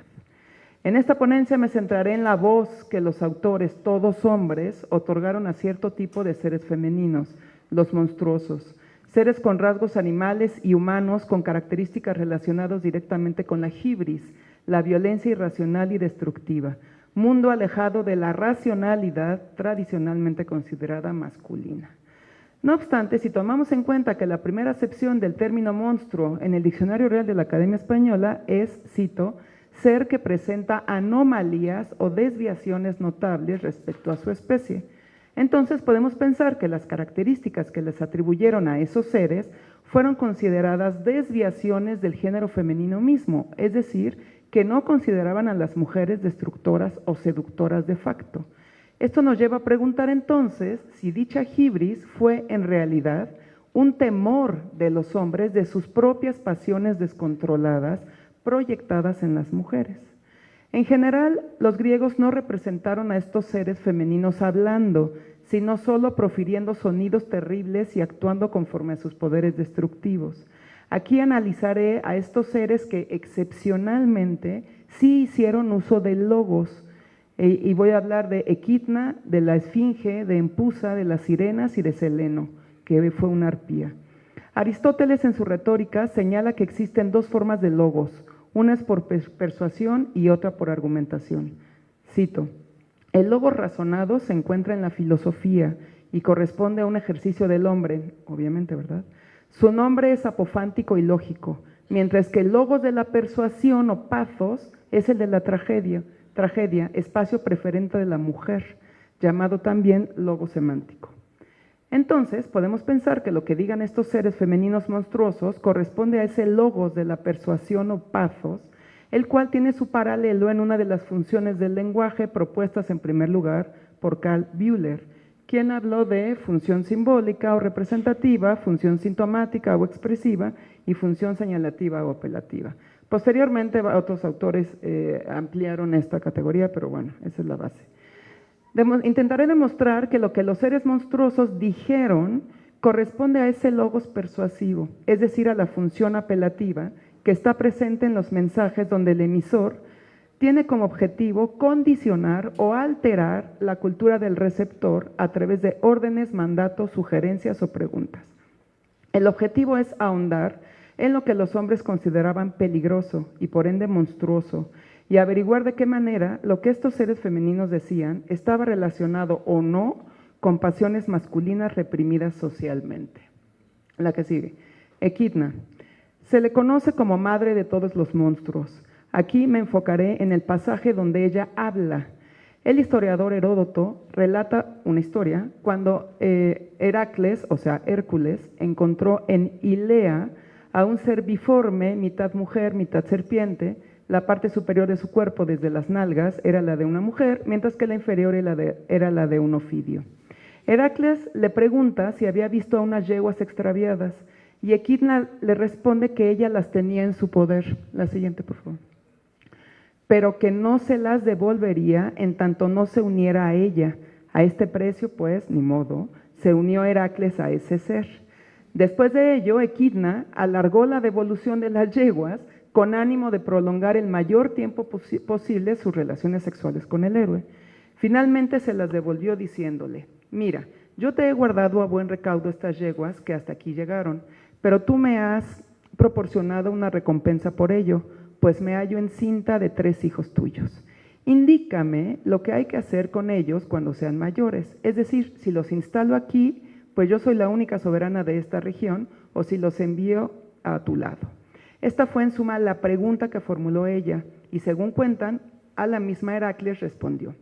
En esta ponencia me centraré en la voz que los autores, todos hombres, otorgaron a cierto tipo de seres femeninos, los monstruosos, seres con rasgos animales y humanos con características relacionadas directamente con la hibris, la violencia irracional y destructiva, mundo alejado de la racionalidad tradicionalmente considerada masculina. No obstante, si tomamos en cuenta que la primera acepción del término monstruo en el Diccionario Real de la Academia Española es, cito, ser que presenta anomalías o desviaciones notables respecto a su especie. Entonces podemos pensar que las características que les atribuyeron a esos seres fueron consideradas desviaciones del género femenino mismo, es decir, que no consideraban a las mujeres destructoras o seductoras de facto. Esto nos lleva a preguntar entonces si dicha hibris fue en realidad un temor de los hombres de sus propias pasiones descontroladas proyectadas en las mujeres. En general, los griegos no representaron a estos seres femeninos hablando, sino solo profiriendo sonidos terribles y actuando conforme a sus poderes destructivos. Aquí analizaré a estos seres que excepcionalmente sí hicieron uso de logos, y voy a hablar de Equidna, de la Esfinge, de Empusa, de las sirenas y de Seleno, que fue una arpía. Aristóteles en su retórica señala que existen dos formas de logos, una es por persuasión y otra por argumentación. Cito: el logos razonado se encuentra en la filosofía y corresponde a un ejercicio del hombre, obviamente, ¿verdad? Su nombre es apofántico y lógico, mientras que el logos de la persuasión o pathos es el de la tragedia, espacio preferente de la mujer, llamado también logos semántico. Entonces, podemos pensar que lo que digan estos seres femeninos monstruosos corresponde a ese logos de la persuasión o pathos, el cual tiene su paralelo en una de las funciones del lenguaje propuestas en primer lugar por Karl Bühler, quien habló de función simbólica o representativa, función sintomática o expresiva y función señalativa o apelativa. Posteriormente, otros autores ampliaron esta categoría, pero bueno, esa es la base. Intentaré demostrar que lo que los seres monstruosos dijeron corresponde a ese logos persuasivo, es decir, a la función apelativa que está presente en los mensajes donde el emisor tiene como objetivo condicionar o alterar la cultura del receptor a través de órdenes, mandatos, sugerencias o preguntas. El objetivo es ahondar en lo que los hombres consideraban peligroso y por ende monstruoso, y averiguar de qué manera lo que estos seres femeninos decían estaba relacionado o no con pasiones masculinas reprimidas socialmente. La que sigue. Equidna. Se le conoce como madre de todos los monstruos. Aquí me enfocaré en el pasaje donde ella habla. El historiador Heródoto relata una historia cuando Heracles, o sea, Hércules, encontró en Ilea a un ser biforme, mitad mujer, mitad serpiente. La parte superior de su cuerpo, desde las nalgas, era la de una mujer, mientras que la inferior era la de un ofidio. Heracles le pregunta si había visto a unas yeguas extraviadas, y Equidna le responde que ella las tenía en su poder. La siguiente, por favor. Pero que no se las devolvería en tanto no se uniera a ella. A este precio, pues, ni modo, se unió Heracles a ese ser. Después de ello, Equidna alargó la devolución de las yeguas con ánimo de prolongar el mayor tiempo posible sus relaciones sexuales con el héroe. Finalmente se las devolvió diciéndole: mira, yo te he guardado a buen recaudo estas yeguas que hasta aquí llegaron, pero tú me has proporcionado una recompensa por ello, pues me hallo encinta de 3 hijos tuyos. Indícame lo que hay que hacer con ellos cuando sean mayores, es decir, si los instalo aquí, pues yo soy la única soberana de esta región, o si los envío a tu lado. Esta fue en suma la pregunta que formuló ella, y según cuentan, a la misma Heracles respondió: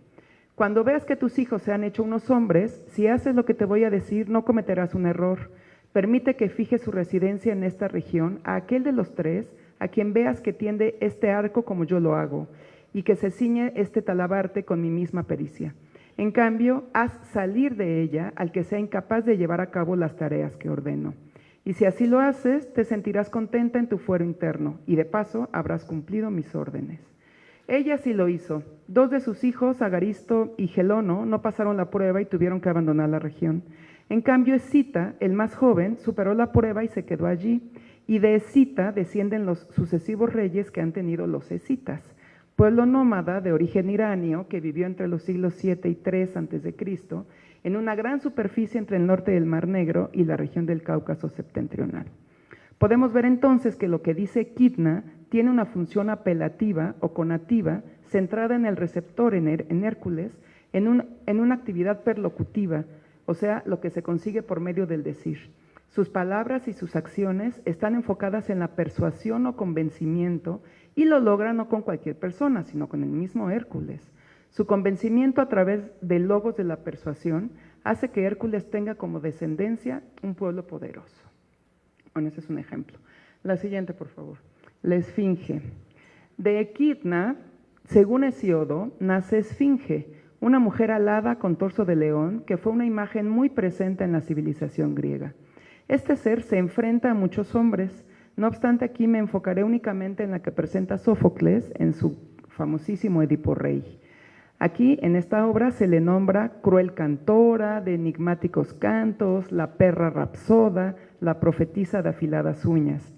cuando veas que tus hijos se han hecho unos hombres, si haces lo que te voy a decir, no cometerás un error. Permite que fije su residencia en esta región a aquel de los 3, a quien veas que tiende este arco como yo lo hago, y que se ciñe este talabarte con mi misma pericia. En cambio, haz salir de ella al que sea incapaz de llevar a cabo las tareas que ordeno. Y si así lo haces, te sentirás contenta en tu fuero interno, y de paso habrás cumplido mis órdenes. Ella sí lo hizo. 2 de sus hijos, Agaristo y Gelono, no pasaron la prueba y tuvieron que abandonar la región. En cambio, Escita, el más joven, superó la prueba y se quedó allí. Y de Escita descienden los sucesivos reyes que han tenido los escitas, pueblo nómada de origen iranio que vivió entre los siglos 7 y 3 a.C., en una gran superficie entre el norte del Mar Negro y la región del Cáucaso septentrional. Podemos ver entonces que lo que dice Equidna tiene una función apelativa o conativa centrada en el receptor, en Hércules, en una actividad perlocutiva, o sea, lo que se consigue por medio del decir. Sus palabras y sus acciones están enfocadas en la persuasión o convencimiento y lo logra no con cualquier persona, sino con el mismo Hércules. Su convencimiento a través del logos de la persuasión hace que Hércules tenga como descendencia un pueblo poderoso. Bueno, ese es un ejemplo. La siguiente, por favor. La Esfinge. De Equidna, según Hesíodo, nace Esfinge, una mujer alada con torso de león, que fue una imagen muy presente en la civilización griega. Este ser se enfrenta a muchos hombres. No obstante, aquí me enfocaré únicamente en la que presenta Sófocles en su famosísimo Edipo Rey. Aquí, en esta obra, se le nombra cruel cantora, de enigmáticos cantos, la perra rapsoda, la profetisa de afiladas uñas.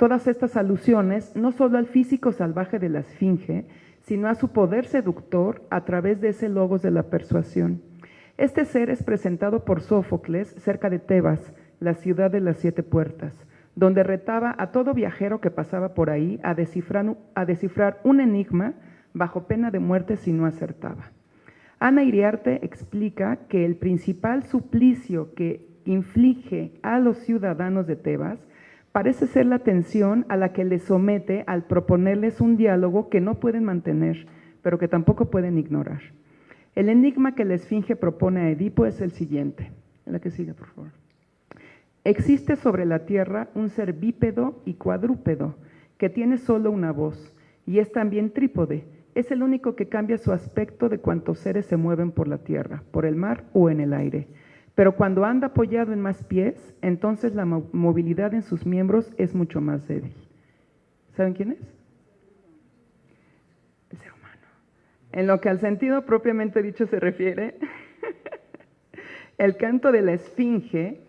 Todas estas alusiones no solo al físico salvaje de la esfinge, sino a su poder seductor a través de ese logos de la persuasión. Este ser es presentado por Sófocles cerca de Tebas, la ciudad de las 7 puertas, donde retaba a todo viajero que pasaba por ahí a descifrar un enigma bajo pena de muerte si no acertaba. Ana Iriarte explica que el principal suplicio que inflige a los ciudadanos de Tebas parece ser la tensión a la que les somete al proponerles un diálogo que no pueden mantener, pero que tampoco pueden ignorar. El enigma que la esfinge propone a Edipo es el siguiente. La que sigue, por favor. Existe sobre la tierra un ser bípedo y cuadrúpedo que tiene solo una voz y es también trípode. Es el único que cambia su aspecto de cuantos seres se mueven por la tierra, por el mar o en el aire. Pero cuando anda apoyado en más pies, entonces la movilidad en sus miembros es mucho más débil. ¿Saben quién es? El ser humano. En lo que al sentido propiamente dicho se refiere, el canto de la esfinge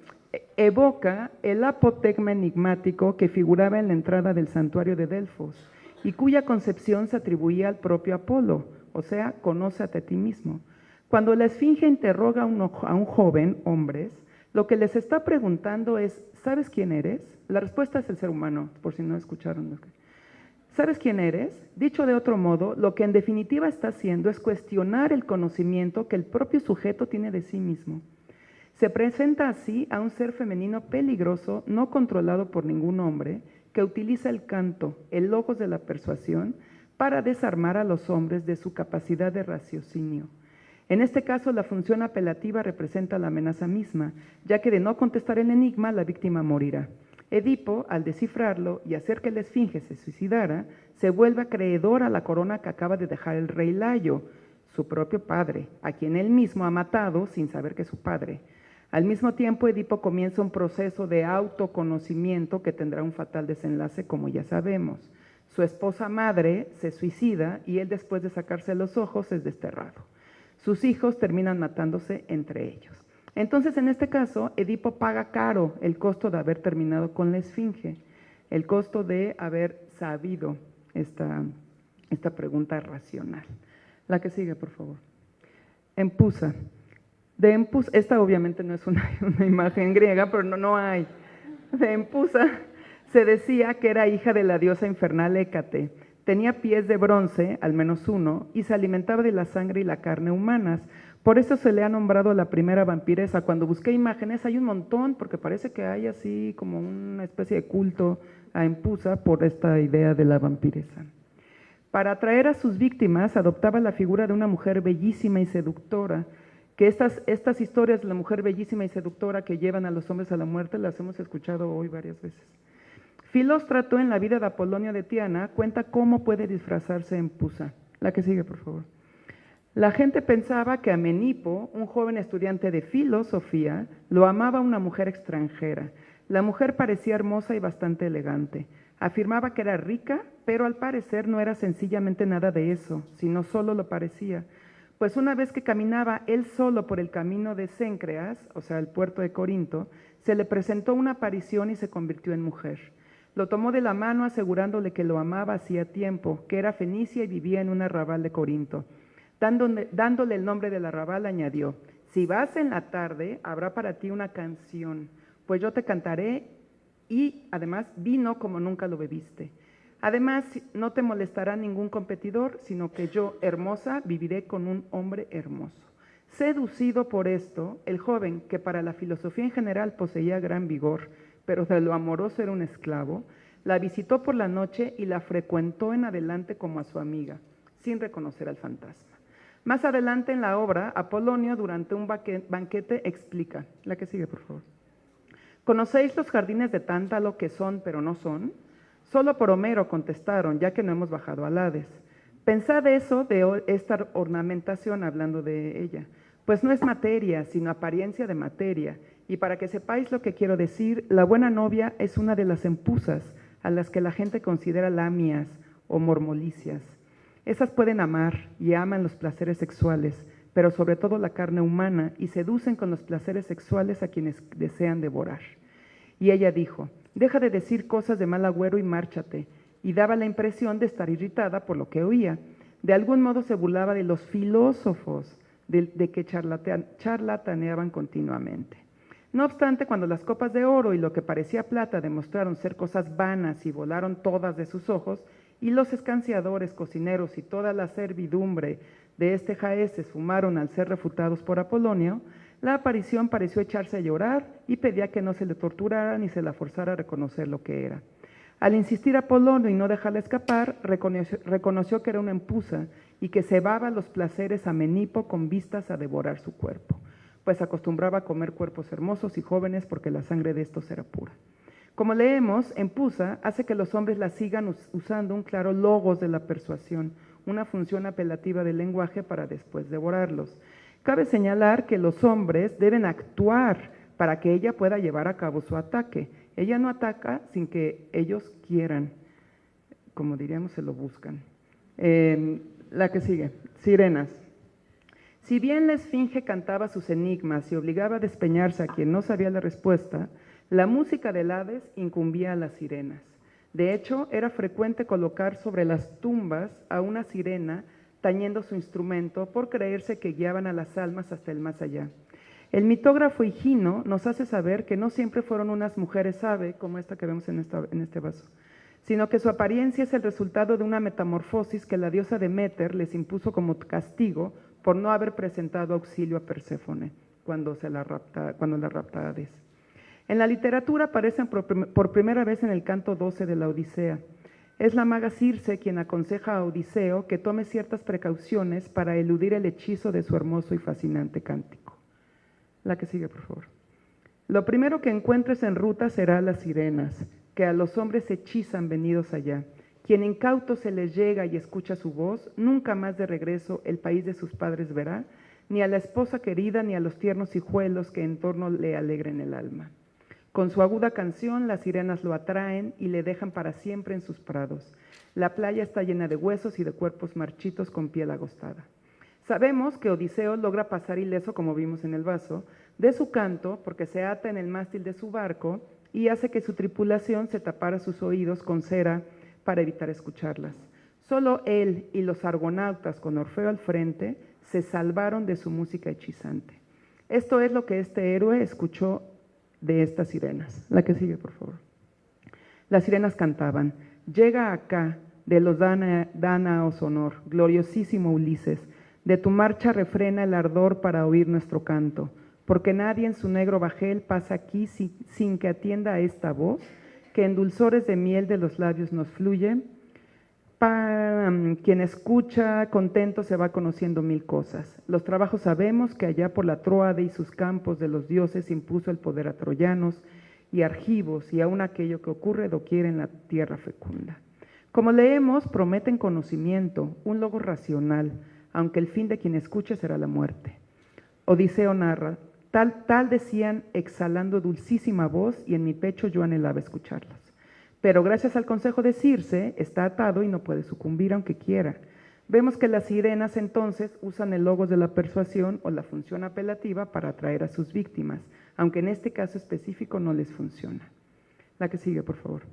evoca el apotegma enigmático que figuraba en la entrada del santuario de Delfos y cuya concepción se atribuía al propio Apolo, o sea, conócete a ti mismo. Cuando la esfinge interroga a un joven, hombres, lo que les está preguntando es, ¿sabes quién eres? La respuesta es el ser humano, por si no escucharon. ¿Sabes quién eres? Dicho de otro modo, lo que en definitiva está haciendo es cuestionar el conocimiento que el propio sujeto tiene de sí mismo. Se presenta así a un ser femenino peligroso, no controlado por ningún hombre, que utiliza el canto, el logos de la persuasión, para desarmar a los hombres de su capacidad de raciocinio. En este caso, la función apelativa representa la amenaza misma, ya que de no contestar el enigma, la víctima morirá. Edipo, al descifrarlo y hacer que la esfinge se suicidara, se vuelve acreedor a la corona que acaba de dejar el rey Layo, su propio padre, a quien él mismo ha matado sin saber que es su padre. Al mismo tiempo, Edipo comienza un proceso de autoconocimiento que tendrá un fatal desenlace, como ya sabemos. Su esposa madre se suicida y él, después de sacarse los ojos, es desterrado. Sus hijos terminan matándose entre ellos. Entonces, en este caso, Edipo paga caro el costo de haber terminado con la esfinge, el costo de haber sabido esta pregunta racional. La que sigue, por favor. Empusa. De Empusa, esta obviamente no es una imagen griega, pero no hay. De Empusa se decía que era hija de la diosa infernal Hécate. Tenía pies de bronce, al menos uno, y se alimentaba de la sangre y la carne humanas. Por eso se le ha nombrado la primera vampiresa. Cuando busqué imágenes hay un montón, porque parece que hay así como una especie de culto a Empusa por esta idea de la vampiresa. Para atraer a sus víctimas adoptaba la figura de una mujer bellísima y seductora, que estas historias de la mujer bellísima y seductora que llevan a los hombres a la muerte las hemos escuchado hoy varias veces. Filóstrato, en la vida de Apolonio de Tiana, cuenta cómo puede disfrazarse Empusa. La que sigue, por favor. La gente pensaba que a Menipo, un joven estudiante de filosofía, lo amaba una mujer extranjera. La mujer parecía hermosa y bastante elegante. Afirmaba que era rica, pero al parecer no era sencillamente nada de eso, sino solo lo parecía. Pues una vez que caminaba él solo por el camino de Céncreas, o sea, el puerto de Corinto, se le presentó una aparición y se convirtió en mujer. Lo tomó de la mano asegurándole que lo amaba hacía tiempo, que era fenicia y vivía en un arrabal de Corinto. Dándole el nombre del arrabal, añadió, si vas en la tarde, habrá para ti una canción, pues yo te cantaré y además vino como nunca lo bebiste. Además, no te molestará ningún competidor, sino que yo, hermosa, viviré con un hombre hermoso. Seducido por esto, el joven, que para la filosofía en general poseía gran vigor, pero de lo amoroso era un esclavo, la visitó por la noche y la frecuentó en adelante como a su amiga, sin reconocer al fantasma. Más adelante en la obra, Apolonio, durante un banquete, explica. La que sigue, por favor. ¿Conocéis los jardines de Tántalo que son, pero no son? Solo por Homero contestaron, ya que no hemos bajado al Hades. Pensad eso de esta ornamentación, hablando de ella, pues no es materia, sino apariencia de materia. Y para que sepáis lo que quiero decir, la buena novia es una de las empusas a las que la gente considera lamias o mormolicias. Esas pueden amar y aman los placeres sexuales, pero sobre todo la carne humana, y seducen con los placeres sexuales a quienes desean devorar. Y ella dijo, deja de decir cosas de mal agüero y márchate. Y daba la impresión de estar irritada por lo que oía. De algún modo se burlaba de los filósofos de que charlataneaban continuamente. No obstante, cuando las copas de oro y lo que parecía plata demostraron ser cosas vanas y volaron todas de sus ojos, y los escanciadores, cocineros y toda la servidumbre de este jaez se esfumaron al ser refutados por Apolonio, la aparición pareció echarse a llorar y pedía que no se le torturara ni se la forzara a reconocer lo que era. Al insistir Apolonio y no dejarla escapar, reconoció que era una empusa y que cebaba los placeres a Menipo con vistas a devorar su cuerpo, pues acostumbraba a comer cuerpos hermosos y jóvenes porque la sangre de estos era pura. Como leemos, empusa hace que los hombres la sigan usando un claro logos de la persuasión, una función apelativa del lenguaje para después devorarlos. Cabe señalar que los hombres deben actuar para que ella pueda llevar a cabo su ataque. Ella no ataca sin que ellos quieran, como diríamos, se lo buscan. La que sigue, sirenas. Si bien la esfinge cantaba sus enigmas y obligaba a despeñarse a quien no sabía la respuesta, la música del Hades incumbía a las sirenas. De hecho, era frecuente colocar sobre las tumbas a una sirena tañendo su instrumento por creerse que guiaban a las almas hasta el más allá. El mitógrafo Higino nos hace saber que no siempre fueron unas mujeres ave, como esta que vemos en este vaso, sino que su apariencia es el resultado de una metamorfosis que la diosa Deméter les impuso como castigo por no haber presentado auxilio a Perséfone cuando la rapta Hades. En la literatura aparecen por primera vez en el canto 12 de la Odisea. Es la maga Circe quien aconseja a Odiseo que tome ciertas precauciones para eludir el hechizo de su hermoso y fascinante cántico. La que sigue, por favor. Lo primero que encuentres en ruta será las sirenas, que a los hombres hechizan venidos allá. Quien incauto se les llega y escucha su voz, nunca más de regreso el país de sus padres verá, ni a la esposa querida, ni a los tiernos hijuelos que en torno le alegren el alma. Con su aguda canción, las sirenas lo atraen y le dejan para siempre en sus prados. La playa está llena de huesos y de cuerpos marchitos con piel agostada. Sabemos que Odiseo logra pasar ileso, como vimos en el vaso, de su canto, porque se ata en el mástil de su barco y hace que su tripulación se tapara sus oídos con cera para evitar escucharlas. Solo él y los argonautas, con Orfeo al frente, se salvaron de su música hechizante. Esto es lo que este héroe escuchó de estas sirenas. La que sigue, por favor. Las sirenas cantaban: llega acá, de los dánaos honor, gloriosísimo Ulises, de tu marcha refrena el ardor para oír nuestro canto, porque nadie en su negro bajel pasa aquí sin que atienda a esta voz, que en dulzores de miel de los labios nos fluye. Quien escucha contento se va conociendo mil cosas. Los trabajos sabemos que allá por la Tróade y sus campos de los dioses impuso el poder a troyanos y argivos y aún aquello que ocurre doquier en la tierra fecunda. Como leemos, prometen conocimiento, un logos racional, aunque el fin de quien escuche será la muerte. Odiseo narra: tal decían exhalando dulcísima voz y en mi pecho yo anhelaba escucharlas. Pero gracias al consejo de Circe, está atado y no puede sucumbir aunque quiera. Vemos que las sirenas entonces usan el logos de la persuasión o la función apelativa para atraer a sus víctimas, aunque en este caso específico no les funciona. La que sigue, por favor.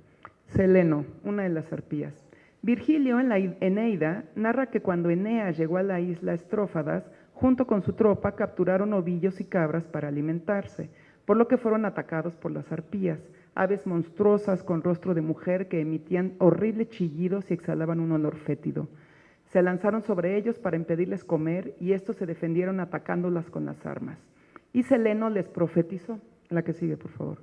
Seleno, una de las arpías. Virgilio en la Eneida narra que cuando Eneas llegó a la isla Estrófadas, junto con su tropa capturaron ovillos y cabras para alimentarse, por lo que fueron atacados por las arpías, aves monstruosas con rostro de mujer que emitían horribles chillidos y exhalaban un olor fétido. Se lanzaron sobre ellos para impedirles comer y estos se defendieron atacándolas con las armas. Y Seleno les profetizó. La que sigue, por favor.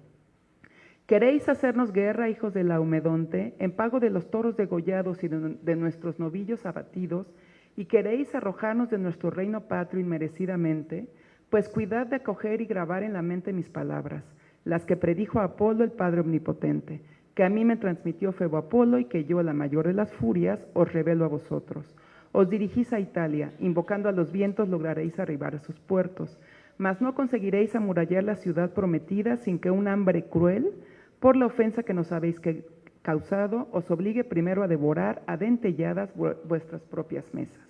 ¿Queréis hacernos guerra, hijos de Laomedonte, en pago de los toros degollados y de nuestros novillos abatidos? ¿Y queréis arrojarnos de nuestro reino patrio inmerecidamente? Pues cuidad de acoger y grabar en la mente mis palabras, las que predijo Apolo, el Padre Omnipotente, que a mí me transmitió Febo Apolo y que yo, la mayor de las furias, os revelo a vosotros. Os dirigís a Italia, invocando a los vientos lograréis arribar a sus puertos, mas no conseguiréis amurallar la ciudad prometida sin que un hambre cruel, por la ofensa que nos habéis causado, os obligue primero a devorar a dentelladas vuestras propias mesas.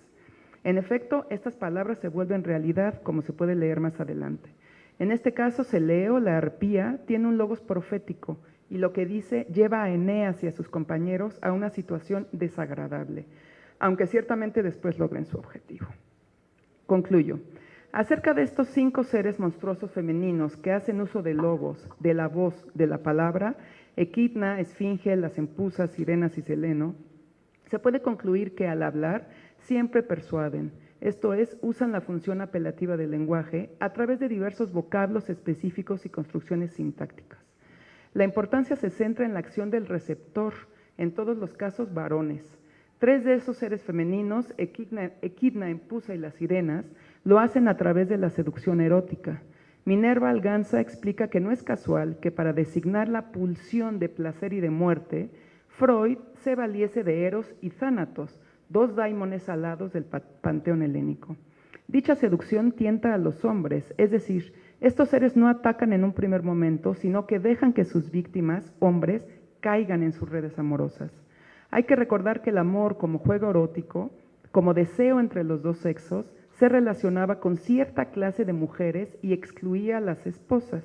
En efecto, estas palabras se vuelven realidad, como se puede leer más adelante. En este caso, Seleo, la arpía, tiene un logos profético y lo que dice lleva a Eneas y a sus compañeros a una situación desagradable, aunque ciertamente después logren su objetivo. Concluyo. Acerca de estos 5 seres monstruosos femeninos que hacen uso de logos, de la voz, de la palabra, Equidna, Esfinge, las Empusas, Sirenas y Seleno, se puede concluir que al hablar siempre persuaden, esto es, usan la función apelativa del lenguaje a través de diversos vocablos específicos y construcciones sintácticas. La importancia se centra en la acción del receptor, en todos los casos varones. 3 de esos seres femeninos, Equidna, Empusa y las Sirenas, lo hacen a través de la seducción erótica. Minerva Alganza explica que no es casual que para designar la pulsión de placer y de muerte, Freud se valiese de Eros y Thanatos, 2 daimones alados del panteón helénico. Dicha seducción tienta a los hombres, es decir, estos seres no atacan en un primer momento, sino que dejan que sus víctimas, hombres, caigan en sus redes amorosas. Hay que recordar que el amor como juego erótico, como deseo entre los 2 sexos, se relacionaba con cierta clase de mujeres y excluía a las esposas.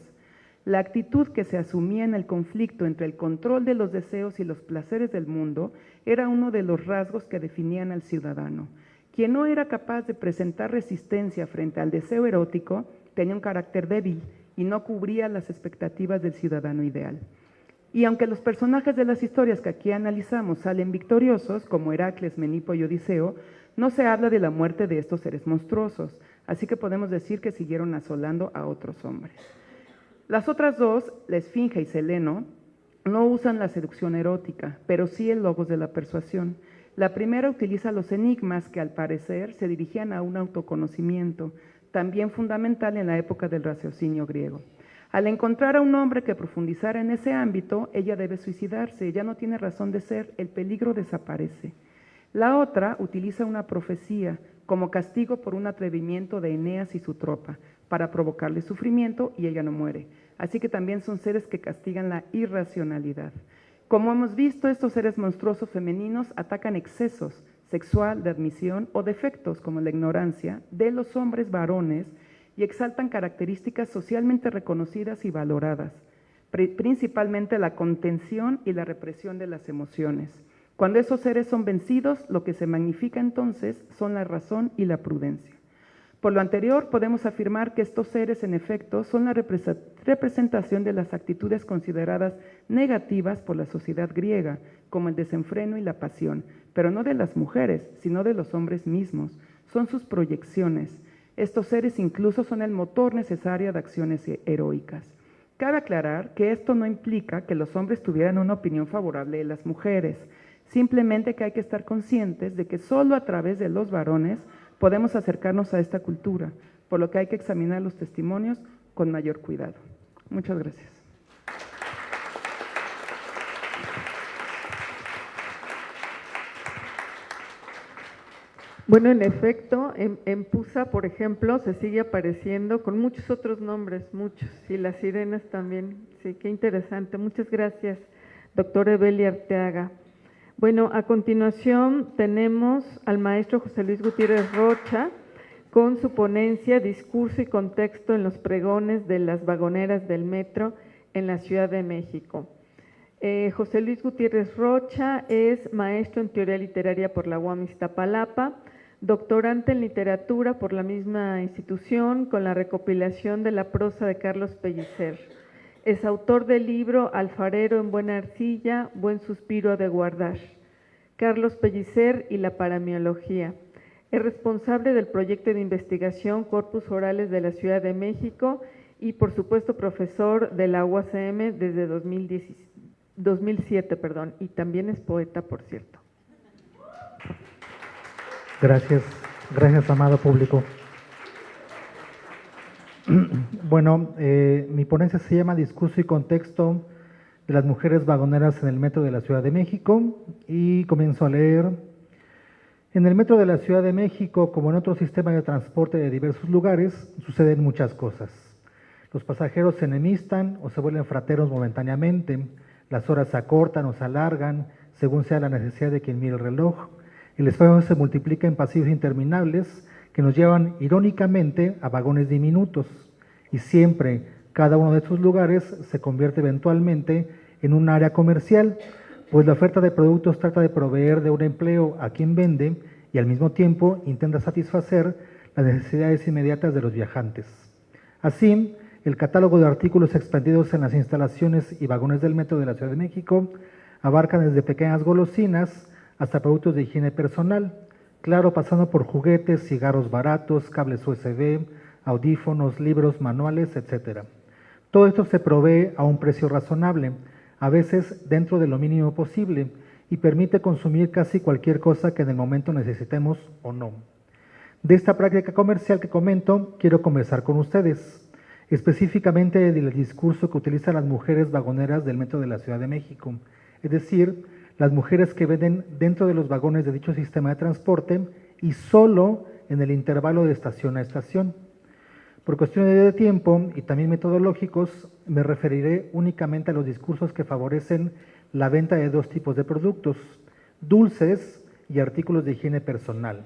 La actitud que se asumía en el conflicto entre el control de los deseos y los placeres del mundo era uno de los rasgos que definían al ciudadano. Quien no era capaz de presentar resistencia frente al deseo erótico tenía un carácter débil y no cubría las expectativas del ciudadano ideal. Y aunque los personajes de las historias que aquí analizamos salen victoriosos, como Heracles, Menipo y Odiseo, no se habla de la muerte de estos seres monstruosos, así que podemos decir que siguieron asolando a otros hombres. Las otras 2, la Esfinge y Seleno, no usan la seducción erótica, pero sí el logos de la persuasión. La primera utiliza los enigmas que al parecer se dirigían a un autoconocimiento, también fundamental en la época del raciocinio griego. Al encontrar a un hombre que profundizara en ese ámbito, ella debe suicidarse, ya no tiene razón de ser, el peligro desaparece. La otra utiliza una profecía como castigo por un atrevimiento de Eneas y su tropa, para provocarle sufrimiento y ella no muere. Así que también son seres que castigan la irracionalidad. Como hemos visto, estos seres monstruosos femeninos atacan excesos sexual, de admisión o defectos como la ignorancia de los hombres varones y exaltan características socialmente reconocidas y valoradas, principalmente la contención y la represión de las emociones. Cuando esos seres son vencidos, lo que se magnifica entonces son la razón y la prudencia. Por lo anterior, podemos afirmar que estos seres, en efecto, son la representación de las actitudes consideradas negativas por la sociedad griega, como el desenfreno y la pasión, pero no de las mujeres, sino de los hombres mismos. Son sus proyecciones. Estos seres incluso son el motor necesario de acciones heroicas. Cabe aclarar que esto no implica que los hombres tuvieran una opinión favorable de las mujeres, simplemente que hay que estar conscientes de que solo a través de los varones podemos acercarnos a esta cultura, por lo que hay que examinar los testimonios con mayor cuidado. Muchas gracias. Bueno, en efecto, en Pusa, por ejemplo, se sigue apareciendo con muchos otros nombres, muchos, y las sirenas también. Sí, qué interesante. Muchas gracias, doctora Evelia Arteaga. Bueno, a continuación tenemos al maestro José Luis Gutiérrez Rocha con su ponencia Discurso y contexto en los pregones de las vagoneras del metro en la Ciudad de México. José Luis Gutiérrez Rocha es maestro en teoría literaria por la UAM Iztapalapa, doctorante en literatura por la misma institución con la recopilación de la prosa de Carlos Pellicer. Es autor del libro Alfarero en buena arcilla, buen suspiro ha de guardar, Carlos Pellicer y la paramiología. Es responsable del proyecto de investigación Corpus Orales de la Ciudad de México y, por supuesto, profesor de la UACM desde 2007, y también es poeta, por cierto. Gracias, amado público. Bueno, mi ponencia se llama Discurso y contexto de las mujeres vagoneras en el metro de la Ciudad de México y comienzo a leer. En el metro de la Ciudad de México, como en otros sistemas de transporte de diversos lugares, suceden muchas cosas. Los pasajeros se enemistan o se vuelven fraternos momentáneamente, las horas se acortan o se alargan, según sea la necesidad de quien mire el reloj. El espacio se multiplica en pasillos interminables que nos llevan irónicamente a vagones diminutos, y siempre cada uno de estos lugares se convierte eventualmente en un área comercial, pues la oferta de productos trata de proveer de un empleo a quien vende y al mismo tiempo intenta satisfacer las necesidades inmediatas de los viajantes. Así, el catálogo de artículos expendidos en las instalaciones y vagones del metro de la Ciudad de México abarca desde pequeñas golosinas hasta productos de higiene personal, claro, pasando por juguetes, cigarros baratos, cables USB, audífonos, libros, manuales, etc. Todo esto se provee a un precio razonable, a veces dentro de lo mínimo posible, y permite consumir casi cualquier cosa que en el momento necesitemos o no. De esta práctica comercial que comento, quiero conversar con ustedes, específicamente del discurso que utilizan las mujeres vagoneras del metro de la Ciudad de México, es decir, las mujeres que venden dentro de los vagones de dicho sistema de transporte y solo en el intervalo de estación a estación. Por cuestiones de tiempo y también metodológicos, me referiré únicamente a los discursos que favorecen la venta de dos tipos de productos, dulces y artículos de higiene personal,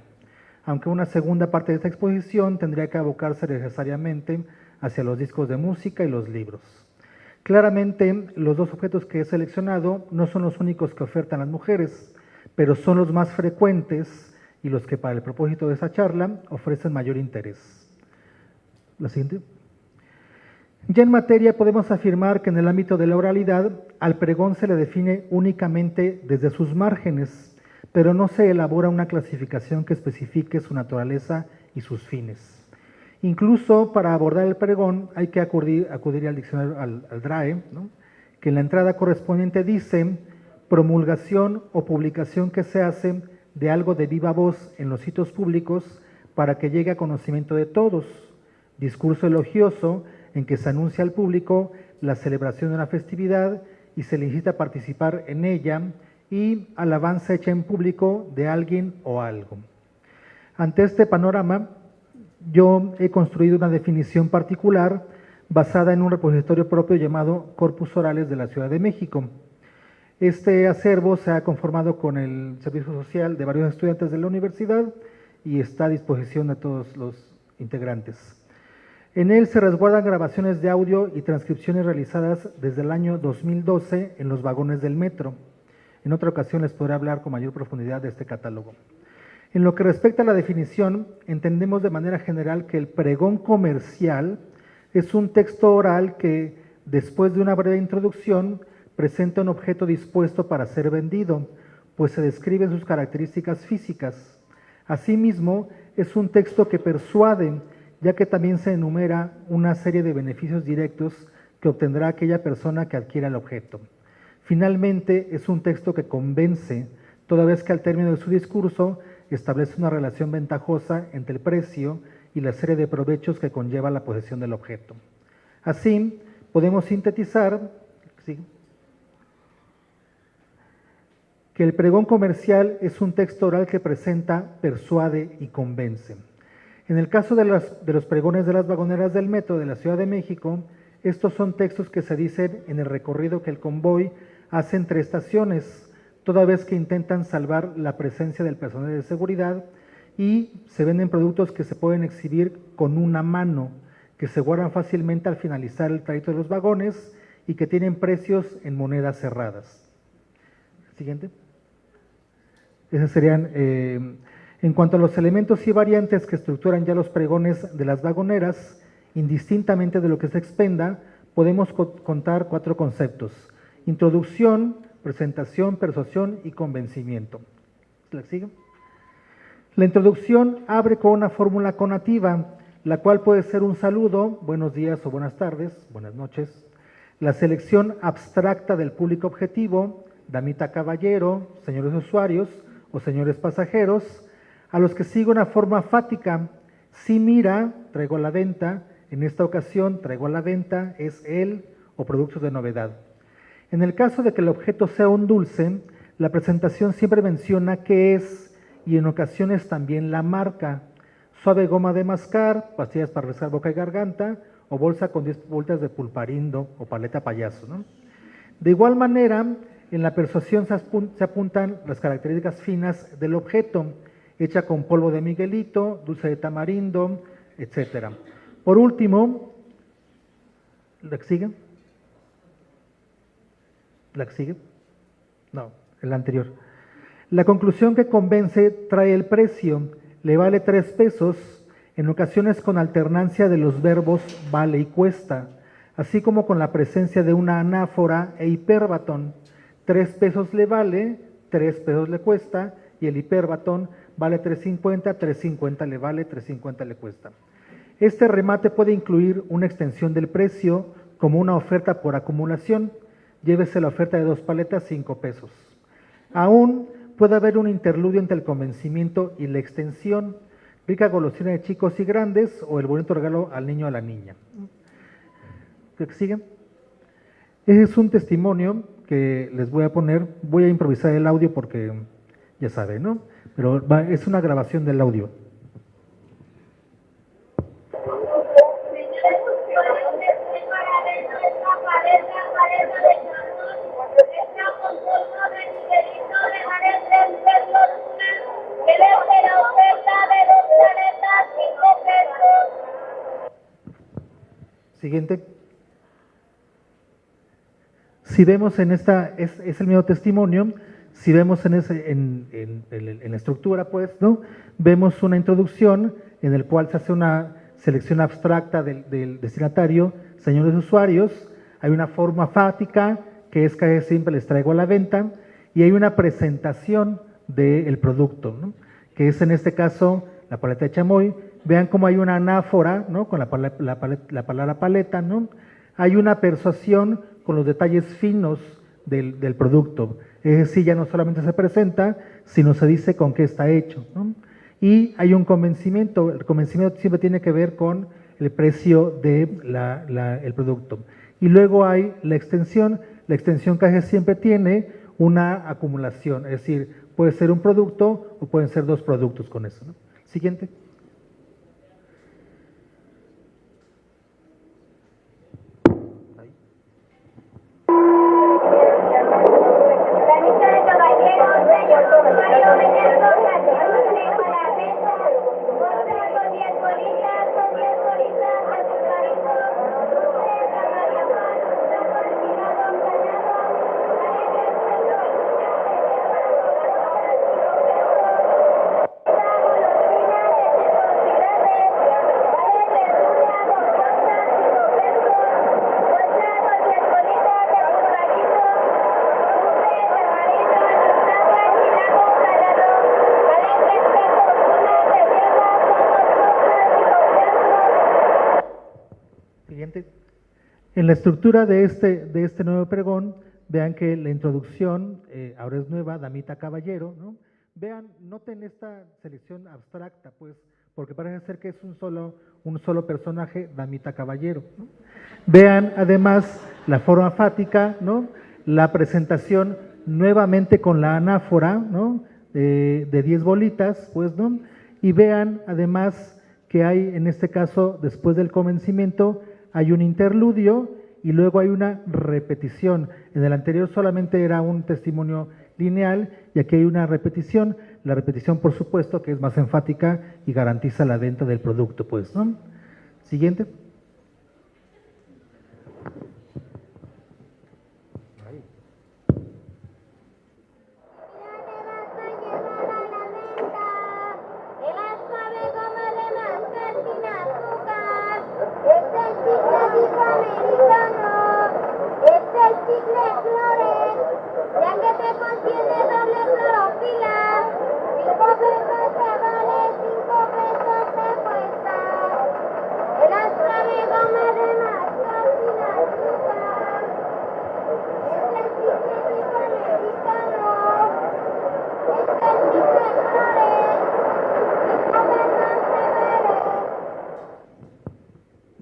aunque una segunda parte de esta exposición tendría que abocarse necesariamente hacia los discos de música y los libros. Claramente, los dos objetos que he seleccionado no son los únicos que ofertan las mujeres, pero son los más frecuentes y los que para el propósito de esta charla ofrecen mayor interés. La siguiente. Ya en materia podemos afirmar que en el ámbito de la oralidad al pregón se le define únicamente desde sus márgenes, pero no se elabora una clasificación que especifique su naturaleza y sus fines. Incluso para abordar el pregón hay que acudir al diccionario, al DRAE, ¿no? Que en la entrada correspondiente dice promulgación o publicación que se hace de algo de viva voz en los sitios públicos para que llegue a conocimiento de todos. Discurso elogioso en que se anuncia al público la celebración de una festividad y se le incita a participar en ella, y alabanza hecha en público de alguien o algo. Ante este panorama, yo he construido una definición particular basada en un repositorio propio llamado Corpus Orales de la Ciudad de México. Este acervo se ha conformado con el servicio social de varios estudiantes de la universidad y está a disposición de todos los integrantes. En él se resguardan grabaciones de audio y transcripciones realizadas desde el año 2012 en los vagones del metro. En otra ocasión les podré hablar con mayor profundidad de este catálogo. En lo que respecta a la definición, entendemos de manera general que el pregón comercial es un texto oral que, después de una breve introducción, presenta un objeto dispuesto para ser vendido, pues se describen sus características físicas. Asimismo, es un texto que persuade, ya que también se enumera una serie de beneficios directos que obtendrá aquella persona que adquiera el objeto. Finalmente, es un texto que convence, toda vez que al término de su discurso establece una relación ventajosa entre el precio y la serie de provechos que conlleva la posesión del objeto. Así, podemos sintetizar que el pregón comercial es un texto oral que presenta, persuade y convence. En el caso de los pregones de las vagoneras del metro de la Ciudad de México, estos son textos que se dicen en el recorrido que el convoy hace entre estaciones, toda vez que intentan salvar la presencia del personal de seguridad, y se venden productos que se pueden exhibir con una mano, que se guardan fácilmente al finalizar el trayecto de los vagones y que tienen precios en monedas cerradas. Siguiente. Esos serían, en cuanto a los elementos y variantes que estructuran ya los pregones de las vagoneras, indistintamente de lo que se expenda, podemos contar 4 conceptos: introducción, presentación, persuasión y convencimiento. ¿La sigue? La introducción abre con una fórmula conativa, la cual puede ser un saludo, buenos días o buenas tardes, buenas noches, la selección abstracta del público objetivo, damita caballero, señores usuarios o señores pasajeros, a los que sigue una forma fática: sí, mira, traigo a la venta, en esta ocasión traigo a la venta, es él o productos de novedad. En el caso de que el objeto sea un dulce, la presentación siempre menciona qué es y en ocasiones también la marca: suave goma de mascar, pastillas para rezar boca y garganta, o bolsa con 10 vueltas de pulparindo o paleta payaso, ¿no? De igual manera, en la persuasión se apuntan las características finas del objeto: hecha con polvo de Miguelito, dulce de tamarindo, etc. Por último, ¿la que sigue? ¿La que sigue? No, el anterior. La conclusión que convence trae el precio, le vale 3 pesos, en ocasiones con alternancia de los verbos vale y cuesta, así como con la presencia de una anáfora e hiperbatón. 3 pesos le vale, 3 pesos le cuesta, y el hiperbatón vale 3.50, 3.50 le vale, 3.50 le cuesta. Este remate puede incluir una extensión del precio como una oferta por acumulación. Llévese la oferta de 2 paletas, 5 pesos. Aún puede haber un interludio entre el convencimiento y la extensión, rica golosina de chicos y grandes o el bonito regalo al niño o a la niña. ¿Qué sigue? Ese es un testimonio que les voy a poner. Voy a improvisar el audio porque ya saben, ¿no? Pero es una grabación del audio. Siguiente. Si vemos en esta, es el mismo testimonio, si vemos en la estructura, pues, ¿no? Vemos una introducción en el cual se hace una selección abstracta del destinatario, señores usuarios, hay una forma fática, que es casi siempre les traigo a la venta, y hay una presentación del producto, ¿no? Que es en este caso la paleta de chamoy. Vean cómo hay una anáfora, ¿no? Con la palabra paleta, ¿no? Hay una persuasión con los detalles finos del producto. Es decir, ya no solamente se presenta, sino se dice con qué está hecho, ¿no? Y hay un convencimiento. El convencimiento siempre tiene que ver con el precio del producto. Y luego hay la extensión. La extensión casi siempre tiene una acumulación, es decir, puede ser un producto o pueden ser 2 productos con eso, ¿no? Siguiente. En la estructura de este nuevo pregón, vean que la introducción ahora es nueva, damita caballero, ¿no? Vean, noten esta selección abstracta, pues, porque parece ser que es un solo personaje, damita caballero, ¿no? Vean además la forma fática, ¿no? La presentación nuevamente con la anáfora, ¿no? De 10 bolitas, pues, ¿no? Y vean además que hay, en este caso, después del convencimiento, hay un interludio y luego hay una repetición. En el anterior solamente era un testimonio lineal y aquí hay una repetición. La repetición, por supuesto, que es más enfática y garantiza la venta del producto, pues, ¿no? Siguiente.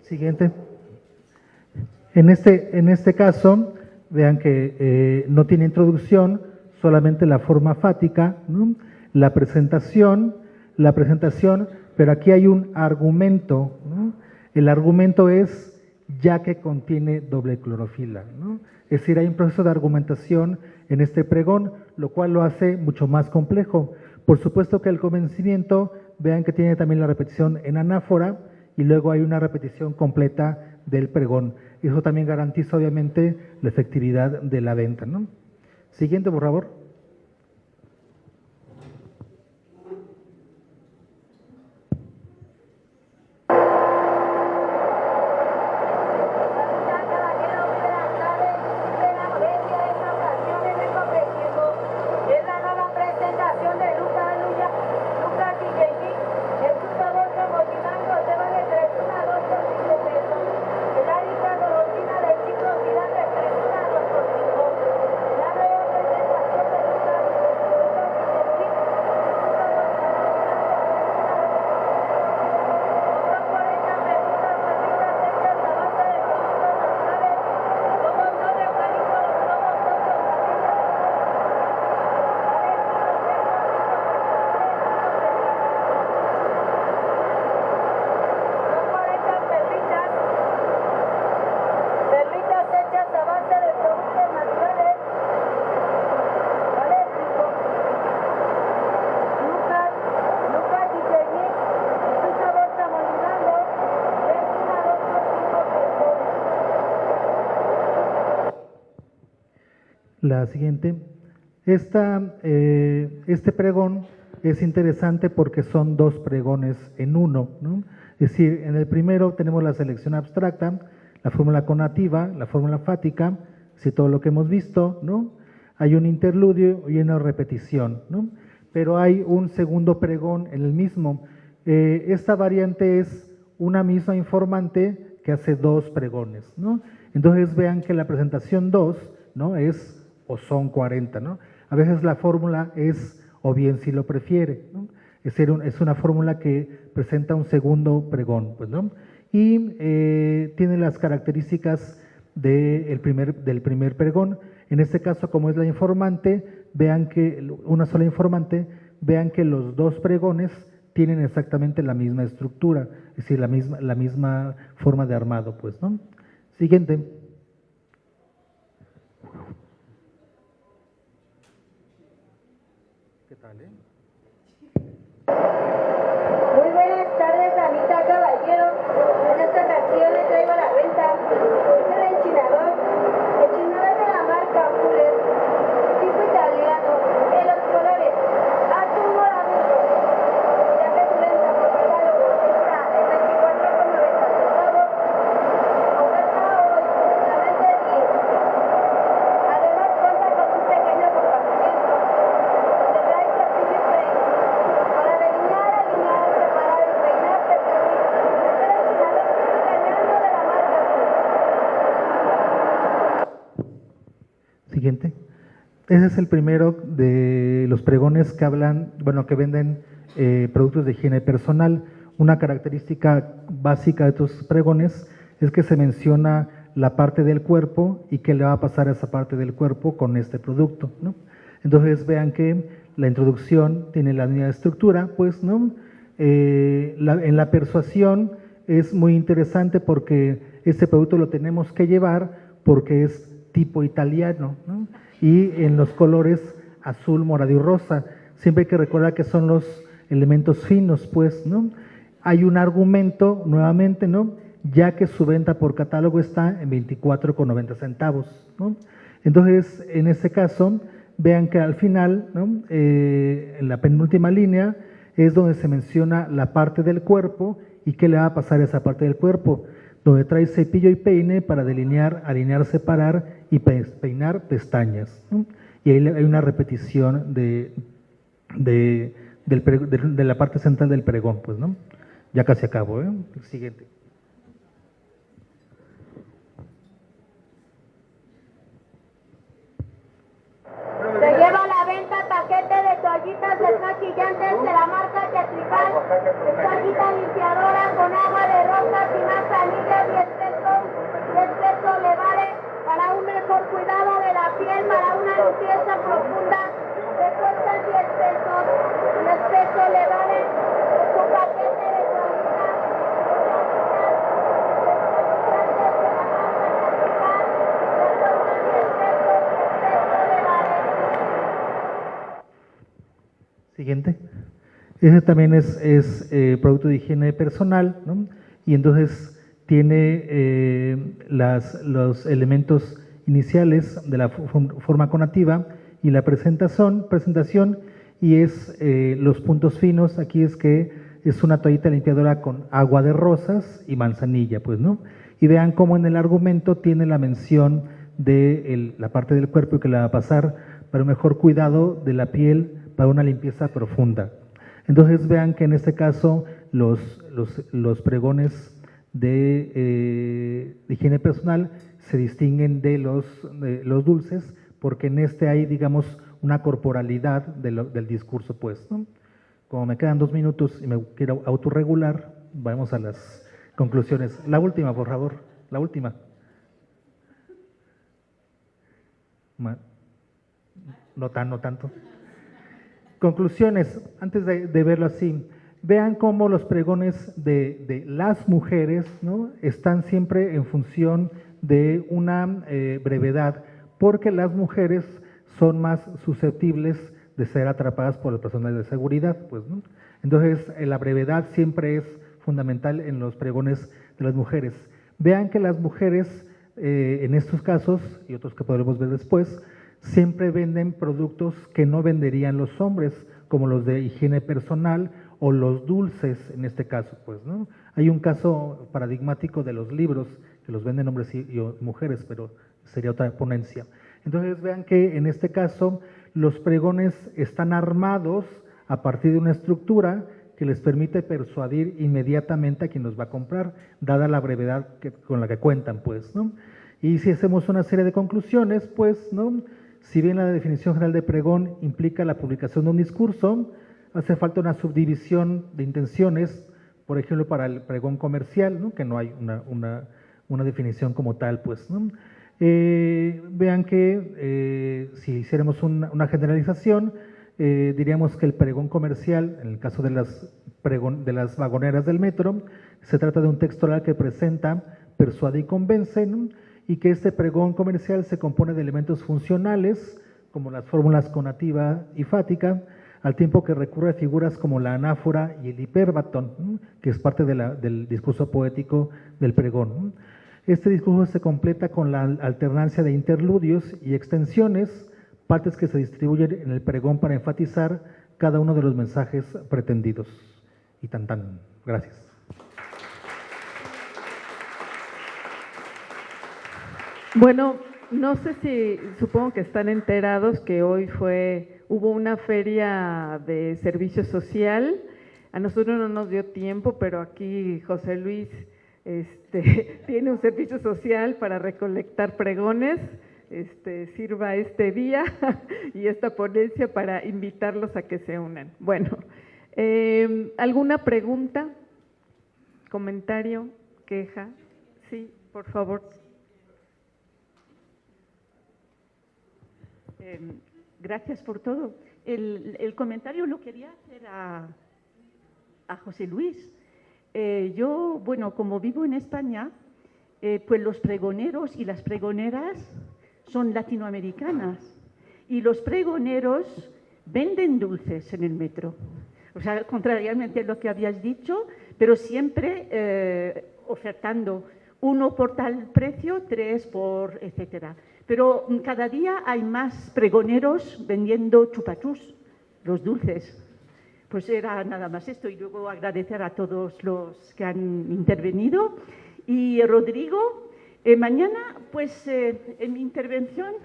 Siguiente. En este caso, vean que no tiene introducción, solamente la forma fática, ¿no? La presentación, pero aquí hay un argumento, ¿no? El argumento es ya que contiene doble clorofila, ¿no? Es decir, hay un proceso de argumentación en este pregón, lo cual lo hace mucho más complejo. Por supuesto que el convencimiento, vean que tiene también la repetición en anáfora, y luego hay una repetición completa del pregón. Eso también garantiza obviamente la efectividad de la venta, ¿no? Siguiente, por favor. La siguiente. Este pregón es interesante porque son dos pregones en uno, ¿no? Es decir, en el primero tenemos la selección abstracta, la fórmula conativa, la fórmula fática, si todo lo que hemos visto, ¿no? Hay un interludio y una repetición, ¿no? Pero hay un segundo pregón en el mismo. Esta variante es una misma informante que hace dos pregones, ¿no? Entonces vean que la presentación 2, ¿no? Es o son 40, ¿no? A veces la fórmula es o bien si lo prefiere, ¿no? Es una fórmula que presenta un segundo pregón, pues, ¿no? Y tiene las características del primer pregón. En este caso, como es la informante, vean que una sola informante, vean que los dos pregones tienen exactamente la misma estructura, es decir, la misma forma de armado, pues, ¿no? Siguiente. ¿Qué tal, Muy buenas tardes, Anita Caballero. En esta ocasión le traigo a la venta el enchinador de la marca Fuller, tipo italiano, en los colores azul morado, ya que su venta por catálogo está en 24,90 centavos, oferta hoy, solamente 10. Además cuenta con un pequeño compartimiento donde trae cepillo y peine para delinear, alinear, separar y peinar pestañas. Es el enchinador italiano de la marca Fuller. Siguiente. Ese es el primero de los pregones que hablan, bueno, que venden productos de higiene personal. Una característica básica de estos pregones es que se menciona la parte del cuerpo y qué le va a pasar a esa parte del cuerpo con este producto, ¿no? Entonces vean que la introducción tiene la misma estructura, pues, ¿no? En la persuasión es muy interesante porque este producto lo tenemos que llevar porque es tipo italiano, ¿no? Y en los colores azul, morado y rosa. Siempre hay que recordar que son los elementos finos, pues, ¿no? Hay un argumento, nuevamente, ¿no? Ya que su venta por catálogo está en 24,90 centavos, ¿no? Entonces, en este caso, vean que al final, ¿no? En la penúltima línea, es donde se menciona la parte del cuerpo y qué le va a pasar a esa parte del cuerpo, donde trae cepillo y peine para delinear, alinear, separar y peinar pestañas, ¿no? Y ahí hay una repetición de la parte central del pregón, pues, ¿no? Ya casi acabo, ¿eh? El siguiente. Se lleva a la venta paquete de toallitas desmaquillantes de la marca Tetrical, toallita limpiadora con agua de rosas y manzanilla 10 pesos. 10 pesos le vale para un mejor cuidado de la piel, para una limpieza profunda. Le cuestan 10 pesos. 10 pesos le vale su paquete de toallitas Siguiente. Ese también es producto de higiene personal, ¿no? Y entonces tiene los elementos iniciales de la forma conativa y la presentación y es los puntos finos. Aquí es que es una toallita limpiadora con agua de rosas y manzanilla, pues, ¿no? Y vean cómo en el argumento tiene la mención de la parte del cuerpo que le va a pasar para un mejor cuidado de la piel para una limpieza profunda. Entonces vean que en este caso los pregones de higiene personal se distinguen de los dulces, porque en este hay, digamos, una corporalidad del discurso, pues, ¿no? Como me quedan 2 minutos y me quiero autorregular, vamos a las conclusiones. La última, por favor, la última. No tanto. Conclusiones, antes de verlo así, vean cómo los pregones de las mujeres, ¿no?, están siempre en función de una brevedad, porque las mujeres son más susceptibles de ser atrapadas por el personal de seguridad, pues, ¿no? Entonces, la brevedad siempre es fundamental en los pregones de las mujeres. Vean que las mujeres, en estos casos, y otros que podremos ver después, siempre venden productos que no venderían los hombres, como los de higiene personal o los dulces, en este caso, pues, ¿no? Hay un caso paradigmático de los libros, que los venden hombres y mujeres, pero sería otra ponencia. Entonces vean que en este caso los pregones están armados a partir de una estructura que les permite persuadir inmediatamente a quien los va a comprar, dada la brevedad con la que cuentan, pues, ¿no? Y si hacemos una serie de conclusiones, pues, ¿no?, si bien la definición general de pregón implica la publicación de un discurso, hace falta una subdivisión de intenciones, por ejemplo, para el pregón comercial, ¿no?, que no hay una definición como tal, pues, ¿no? Vean que si hiciéramos una generalización, diríamos que el pregón comercial, en el caso de las vagoneras del metro, se trata de un texto oral que presenta, persuade y convence, ¿no?, y que este pregón comercial se compone de elementos funcionales, como las fórmulas conativa y fática, al tiempo que recurre a figuras como la anáfora y el hiperbatón, ¿no?, que es parte del discurso poético del pregón, ¿no? Este discurso se completa con la alternancia de interludios y extensiones, partes que se distribuyen en el pregón para enfatizar cada uno de los mensajes pretendidos. Y tan. Gracias. Bueno, no sé si, supongo que están enterados que hoy hubo una feria de servicio social. A nosotros no nos dio tiempo, pero aquí José Luis tiene un servicio social para recolectar pregones. Sirva este día y esta ponencia para invitarlos a que se unan. Bueno, ¿alguna pregunta, comentario, queja? Sí, por favor. Gracias por todo. El comentario lo quería hacer a José Luis. Yo, bueno, como vivo en España, pues los pregoneros y las pregoneras son latinoamericanas y los pregoneros venden dulces en el metro. O sea, contrariamente a lo que habías dicho, pero siempre ofertando 1 por tal precio, 3 por etcétera. Pero cada día hay más pregoneros vendiendo chupachus, los dulces. Pues era nada más esto, y luego agradecer a todos los que han intervenido. Y Rodrigo, mañana, pues en mi intervención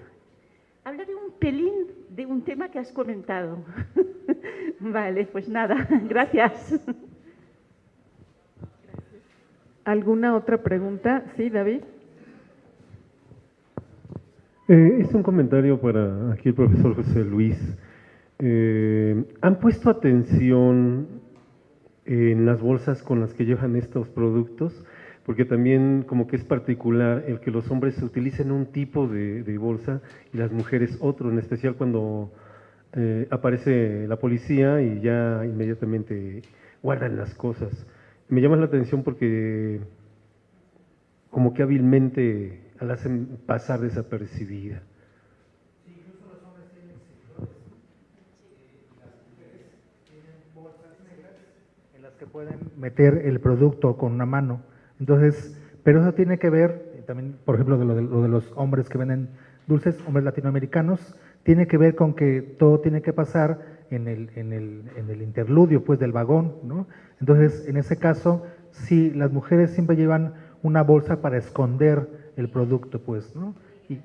hablaré un pelín de un tema que has comentado. Vale, pues nada, gracias. ¿Alguna otra pregunta? Sí, David. Es un comentario para aquí el profesor José Luis. ¿Han puesto atención en las bolsas con las que llevan estos productos? Porque también como que es particular el que los hombres utilicen un tipo de bolsa y las mujeres otro, en especial cuando aparece la policía y ya inmediatamente guardan las cosas. Me llama la atención porque como que hábilmente la hacen pasar desapercibida. Sí, incluso los hombres tienen exhibidores, las mujeres tienen bolsas negras en las que pueden meter el producto con una mano. Entonces, pero eso tiene que ver, también, por ejemplo, lo de los hombres que venden dulces, hombres latinoamericanos, tiene que ver con que todo tiene que pasar en el interludio, pues, del vagón, ¿no? Entonces, en ese caso, sí, las mujeres siempre llevan una bolsa para esconder el producto, pues, ¿no? Y,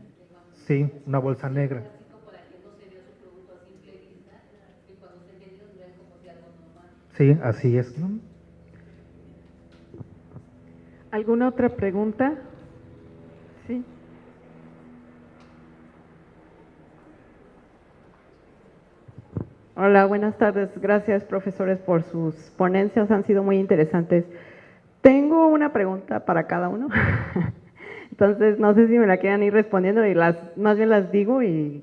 sí, una bolsa negra. Sí, así es, ¿no? ¿Alguna otra pregunta? Sí. Hola, buenas tardes. Gracias, profesores, por sus ponencias. Han sido muy interesantes. Tengo una pregunta para cada uno. Entonces, no sé si me la quieran ir respondiendo y más bien las digo y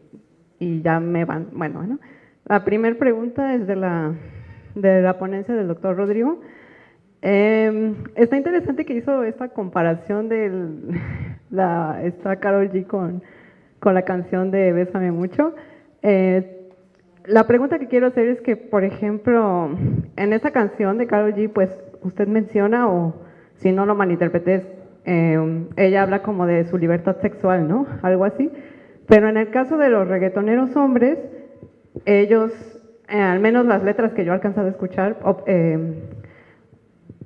ya me van. Bueno, ¿no? La primera pregunta es de la ponencia del doctor Rodrigo. Está interesante que hizo esta comparación está Karol G con la canción de Bésame Mucho. La pregunta que quiero hacer es que, por ejemplo, en esa canción de Karol G, pues usted menciona, o si no lo malinterpreté, ella habla como de su libertad sexual, ¿no? Algo así. Pero en el caso de los reggaetoneros hombres, ellos, al menos las letras que yo he alcanzado a escuchar,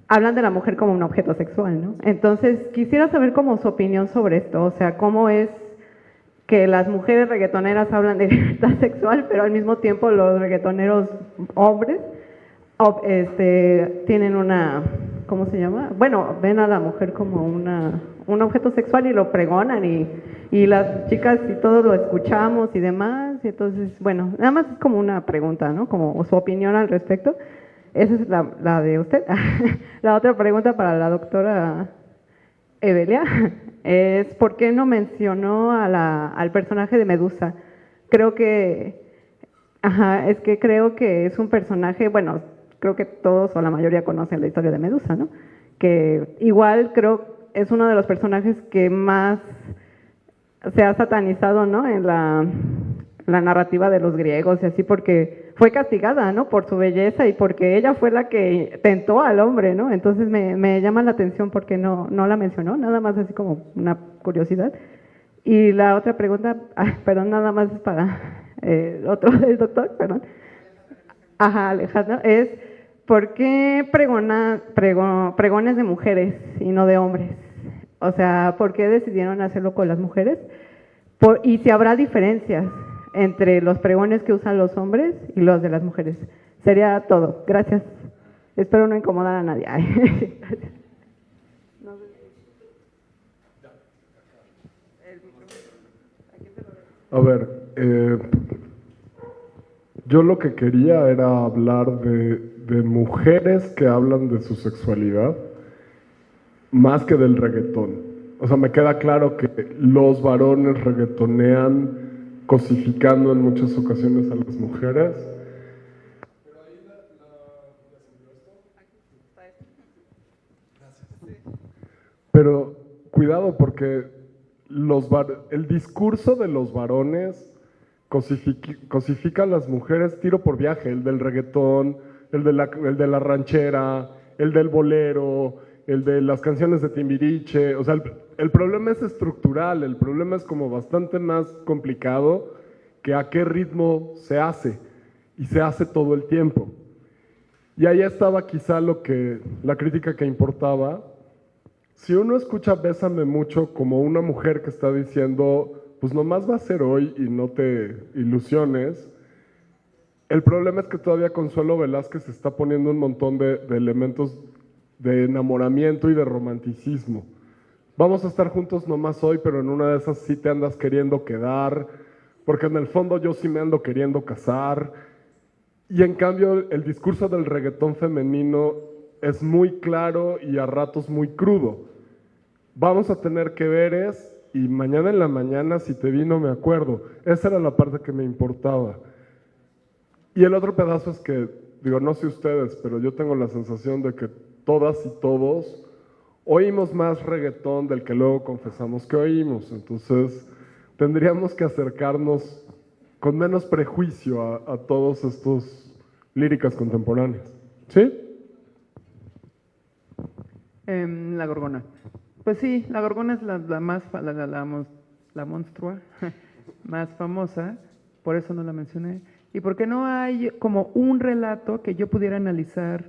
hablan de la mujer como un objeto sexual, ¿no? Entonces, quisiera saber como su opinión sobre esto, o sea, cómo es que las mujeres reggaetoneras hablan de libertad sexual, pero al mismo tiempo los reggaetoneros hombres tienen una, ¿cómo se llama? Bueno, ven a la mujer como un objeto sexual y lo pregonan y las chicas y todos lo escuchamos y demás, y entonces, bueno, nada más es como una pregunta, ¿no? Como su opinión al respecto. Esa es la de usted. La otra pregunta para la doctora Evelia es ¿por qué no mencionó al personaje de Medusa? Creo que es un personaje, bueno, creo que todos o la mayoría conocen la historia de Medusa, ¿no? Que igual creo es uno de los personajes que más se ha satanizado, ¿no? En la narrativa de los griegos y así, porque fue castigada, ¿no? Por su belleza y porque ella fue la que tentó al hombre, ¿no? Entonces me llama la atención porque no la mencionó, nada más así como una curiosidad. Y la otra pregunta, perdón, nada más es para otro del doctor, perdón. Ajá, Alejandra, es ¿por qué pregones de mujeres y no de hombres? O sea, ¿por qué decidieron hacerlo con las mujeres? Y si habrá diferencias entre los pregones que usan los hombres y los de las mujeres. Sería todo. Gracias. Espero no incomodar a nadie. Gracias. A ver, yo lo que quería era hablar de mujeres que hablan de su sexualidad más que del reggaetón. O sea, me queda claro que los varones reggaetonean cosificando en muchas ocasiones a las mujeres. Pero cuidado porque el discurso de los varones cosifica a las mujeres tiro por viaje, el del reggaetón, el de la ranchera, el del bolero, el de las canciones de Timbiriche. O sea, el problema es estructural, el problema es como bastante más complicado que a qué ritmo se hace, y se hace todo el tiempo. Y ahí estaba quizá la crítica que importaba. Si uno escucha Bésame Mucho como una mujer que está diciendo, pues nomás va a ser hoy y no te ilusiones, el problema es que todavía Consuelo Velázquez está poniendo un montón de elementos de enamoramiento y de romanticismo. Vamos a estar juntos nomás hoy, pero en una de esas sí te andas queriendo quedar, porque en el fondo yo sí me ando queriendo casar. Y en cambio el discurso del reggaetón femenino es muy claro y a ratos muy crudo. Vamos a tener que veres y mañana en la mañana si te vi no me acuerdo. Esa era la parte que me importaba. Y el otro pedazo es que, digo, no sé ustedes, pero yo tengo la sensación de que todas y todos oímos más reggaetón del que luego confesamos que oímos. Entonces tendríamos que acercarnos con menos prejuicio a todos estos líricas contemporáneas. ¿Sí? La Gorgona. Pues sí, la Gorgona es la monstrua más famosa, por eso no la mencioné. Y porque no hay como un relato que yo pudiera analizar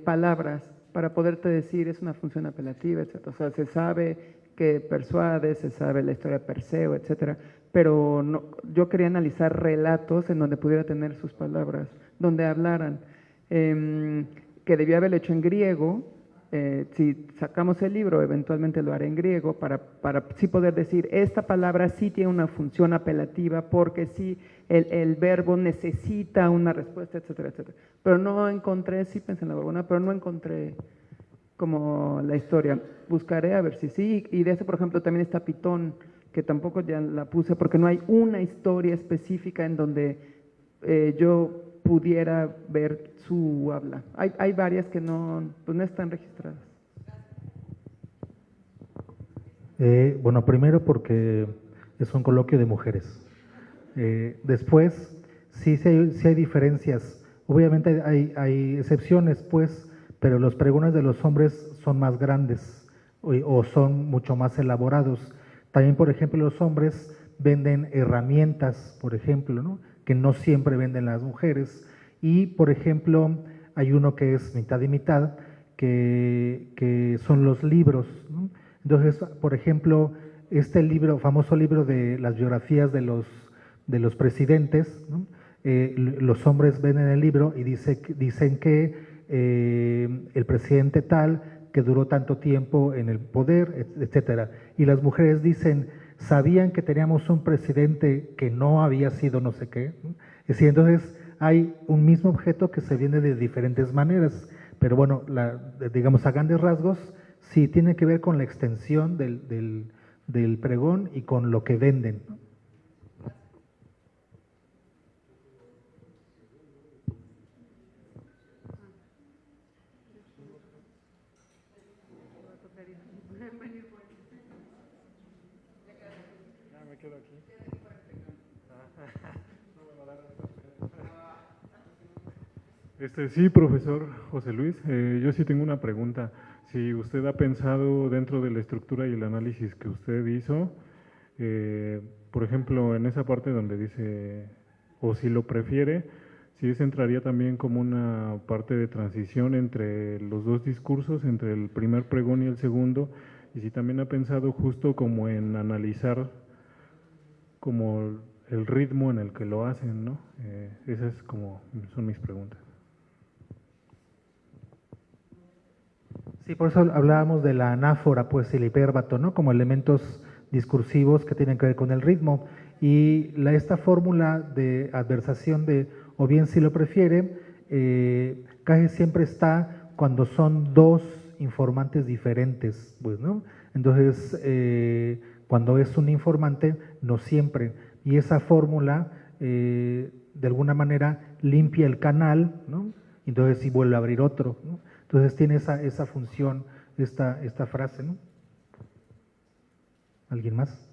palabras para poderte decir es una función apelativa, etc. O sea, se sabe que persuade, se sabe la historia de Perseo, etcétera, pero no, yo quería analizar relatos en donde pudiera tener sus palabras, donde hablaran, que debía haberlo hecho en griego. Si sacamos el libro, eventualmente lo haré en griego para sí poder decir, esta palabra sí tiene una función apelativa porque sí el verbo necesita una respuesta, etcétera, etcétera. Pero no encontré, sí pensé en la Gorgona, pero no encontré como la historia. Buscaré a ver si sí, y de ese, por ejemplo, también está Pitón, que tampoco ya la puse porque no hay una historia específica en donde yo pudiera ver su habla. Hay varias que pues no están registradas. Bueno, primero porque es un coloquio de mujeres. Después, sí hay diferencias. Obviamente hay excepciones, pues, pero los pregones de los hombres son más grandes o son mucho más elaborados. También, por ejemplo, los hombres venden herramientas, por ejemplo, ¿no?, que no siempre venden las mujeres. Y, por ejemplo, hay uno que es mitad y mitad, que son los libros, ¿no? Entonces, por ejemplo, este libro, famoso libro de las biografías de los presidentes, ¿no?, los hombres ven en el libro y dicen que el presidente tal, que duró tanto tiempo en el poder, etcétera. Y las mujeres dicen, sabían que teníamos un presidente que no había sido no sé qué, ¿no? Es decir, entonces hay un mismo objeto que se vende de diferentes maneras, pero bueno, digamos a grandes rasgos, sí tiene que ver con la extensión del pregón y con lo que venden, ¿no? Sí, profesor José Luis, yo sí tengo una pregunta. Si usted ha pensado dentro de la estructura y el análisis que usted hizo, por ejemplo, en esa parte donde dice, o si lo prefiere, si ese entraría también como una parte de transición entre los dos discursos, entre el primer pregón y el segundo, y si también ha pensado justo como en analizar como el ritmo en el que lo hacen, ¿no? Esas son mis preguntas. Sí, por eso hablábamos de la anáfora, pues, el hipérbato, ¿no?, como elementos discursivos que tienen que ver con el ritmo. Y esta fórmula de adversación de, o bien si lo prefiere, casi siempre está cuando son dos informantes diferentes, pues, ¿no? Entonces, cuando es un informante, no siempre. Y esa fórmula, de alguna manera, limpia el canal, ¿no? Entonces sí vuelve a abrir otro, ¿no? Entonces tiene esa función, esta frase, ¿no? ¿Alguien más?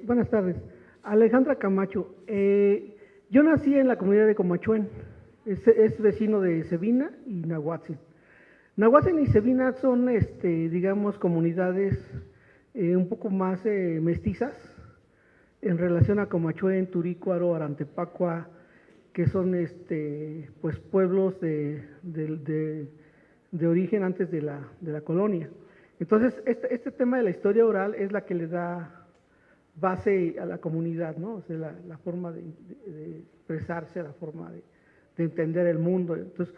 Buenas tardes. Alejandra Camacho. Yo nací en la comunidad de Comachuén, es vecino de Cebina y Nahuatzin. Nahuatzin y Cebina son, digamos, comunidades un poco más mestizas en relación a Comachuén, Turícuaro, Arantepacua, que son pues pueblos de origen antes de la colonia. Entonces, este tema de la historia oral es la que le da base a la comunidad, ¿no? O sea, la forma de expresarse, la forma entender el mundo. Entonces,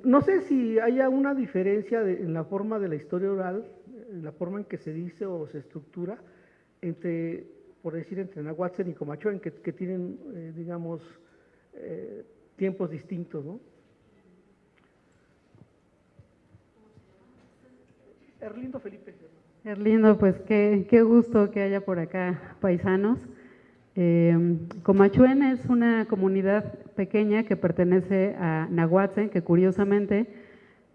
no sé si haya una diferencia en la forma de la historia oral, en la forma en que se dice o se estructura, entre, por decir, entre Nahuatzen y Comachuén, que tienen, digamos, tiempos distintos, ¿no? Erlindo Felipe. Erlindo, pues qué gusto que haya por acá paisanos. Comachuén es una comunidad pequeña que pertenece a Nahuatzen, que curiosamente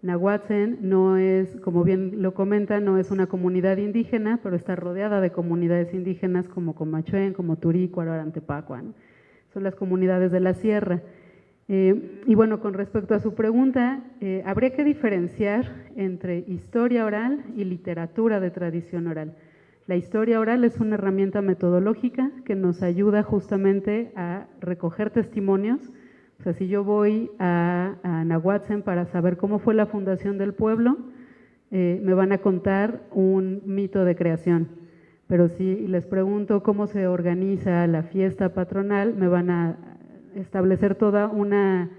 Nahuatzen no es, como bien lo comenta, no es una comunidad indígena, pero está rodeada de comunidades indígenas como Comachuén, como Turícuaro, Arantepacua, ¿no? Son las comunidades de la sierra. Y bueno, con respecto a su pregunta, habría que diferenciar entre historia oral y literatura de tradición oral. La historia oral es una herramienta metodológica que nos ayuda justamente a recoger testimonios. O sea, si yo voy a Nahuatzen para saber cómo fue la fundación del pueblo, me van a contar un mito de creación. Pero si les pregunto cómo se organiza la fiesta patronal, me van a establecer toda una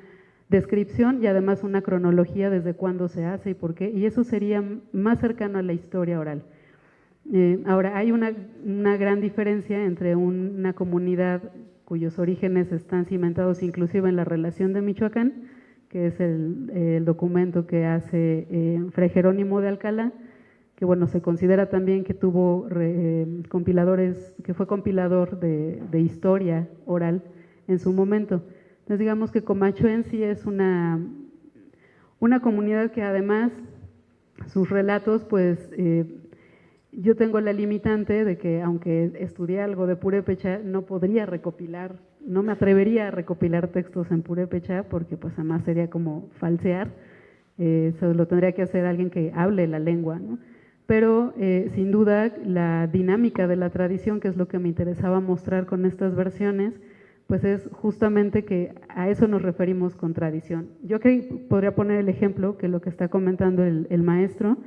descripción y además una cronología desde cuándo se hace y por qué, y eso sería más cercano a la historia oral. Ahora, hay una gran diferencia entre una comunidad cuyos orígenes están cimentados inclusive en la relación de Michoacán, que es el documento que hace Fray Jerónimo de Alcalá, que bueno, se considera también que tuvo compiladores, que fue compilador de historia oral en su momento. Entonces digamos que Comachuén sí es una comunidad que además sus relatos, pues yo tengo la limitante de que aunque estudié algo de purépecha, no podría recopilar, no me atrevería a recopilar textos en purépecha porque pues además sería como falsear, eso lo tendría que hacer alguien que hable la lengua, ¿no? Pero sin duda la dinámica de la tradición, que es lo que me interesaba mostrar con estas versiones, pues es justamente que a eso nos referimos con tradición. Yo podría poner el ejemplo que lo que está comentando el maestro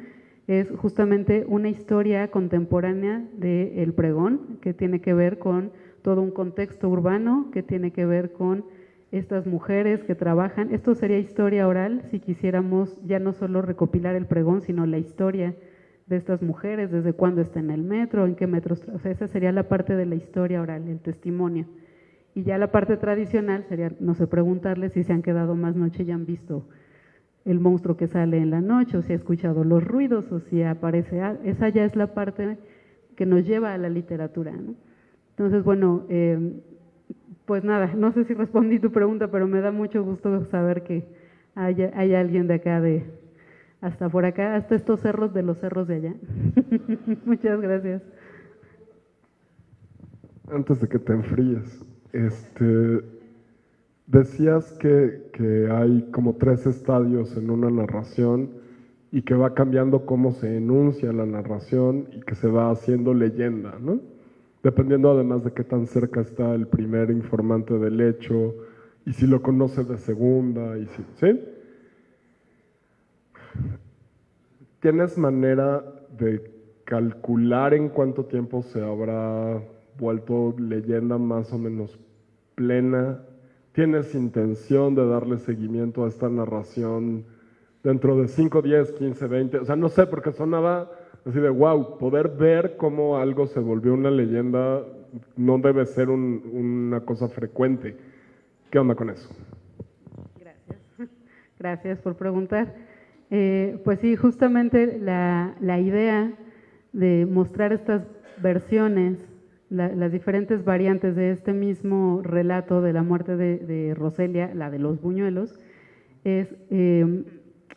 es justamente una historia contemporánea del pregón, que tiene que ver con todo un contexto urbano, que tiene que ver con estas mujeres que trabajan. Esto sería historia oral si quisiéramos ya no solo recopilar el pregón, sino la historia de estas mujeres, desde cuándo está en el metro, en qué metros, o sea, esa sería la parte de la historia oral, el testimonio. Y ya la parte tradicional sería, no sé, preguntarles si se han quedado más noche y han visto el monstruo que sale en la noche, o si ha escuchado los ruidos, o si aparece, esa ya es la parte que nos lleva a la literatura, ¿no? Entonces, bueno, pues nada, no sé si respondí tu pregunta, pero me da mucho gusto saber que hay alguien de acá, hasta por acá, hasta estos cerros de los cerros de allá. Muchas gracias. Antes de que te enfríes, decías que hay como 3 estadios en una narración y que va cambiando cómo se enuncia la narración y que se va haciendo leyenda, ¿no? Dependiendo además de qué tan cerca está el primer informante del hecho y si lo conoce de segunda, y si, ¿sí? ¿Tienes manera de calcular en cuánto tiempo se habrá vuelto leyenda más o menos plena? ¿Tienes intención de darle seguimiento a esta narración dentro de 5, 10, 15, 20? O sea, no sé, porque sonaba así de wow, poder ver cómo algo se volvió una leyenda no debe ser una cosa frecuente. ¿Qué onda con eso? Gracias. Gracias por preguntar. Pues sí, justamente la idea de mostrar estas versiones, las diferentes variantes de este mismo relato de la muerte de Roselia, la de los buñuelos, es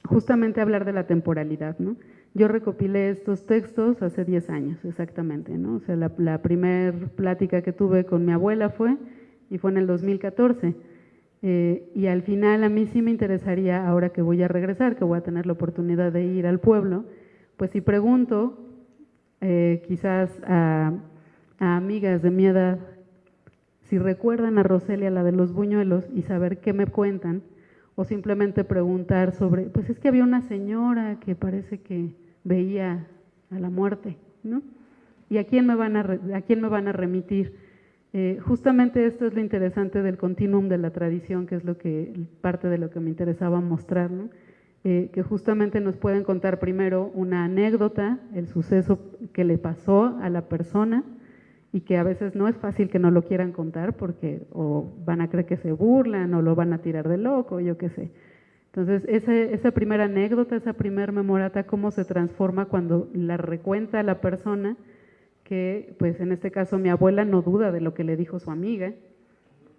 justamente hablar de la temporalidad, ¿no? Yo recopilé estos textos hace 10 años, exactamente, ¿no? O sea, la primer plática que tuve con mi abuela fue en el 2014. Y al final a mí sí me interesaría, ahora que voy a regresar, que voy a tener la oportunidad de ir al pueblo, pues si pregunto quizás a amigas de mi edad si recuerdan a Roselia, la de los buñuelos, y saber qué me cuentan, o simplemente preguntar sobre, pues es que había una señora que parece que veía a la muerte, ¿no? ¿Y a quién me van a remitir? Justamente esto es lo interesante del continuum de la tradición, que es parte de lo que me interesaba mostrar, ¿no? Que justamente nos pueden contar primero una anécdota, el suceso que le pasó a la persona, y que a veces no es fácil que no lo quieran contar porque o van a creer que se burlan o lo van a tirar de loco, yo qué sé. Entonces, esa primera anécdota, esa primera memorata, cómo se transforma cuando la recuenta la persona, que pues en este caso mi abuela no duda de lo que le dijo su amiga,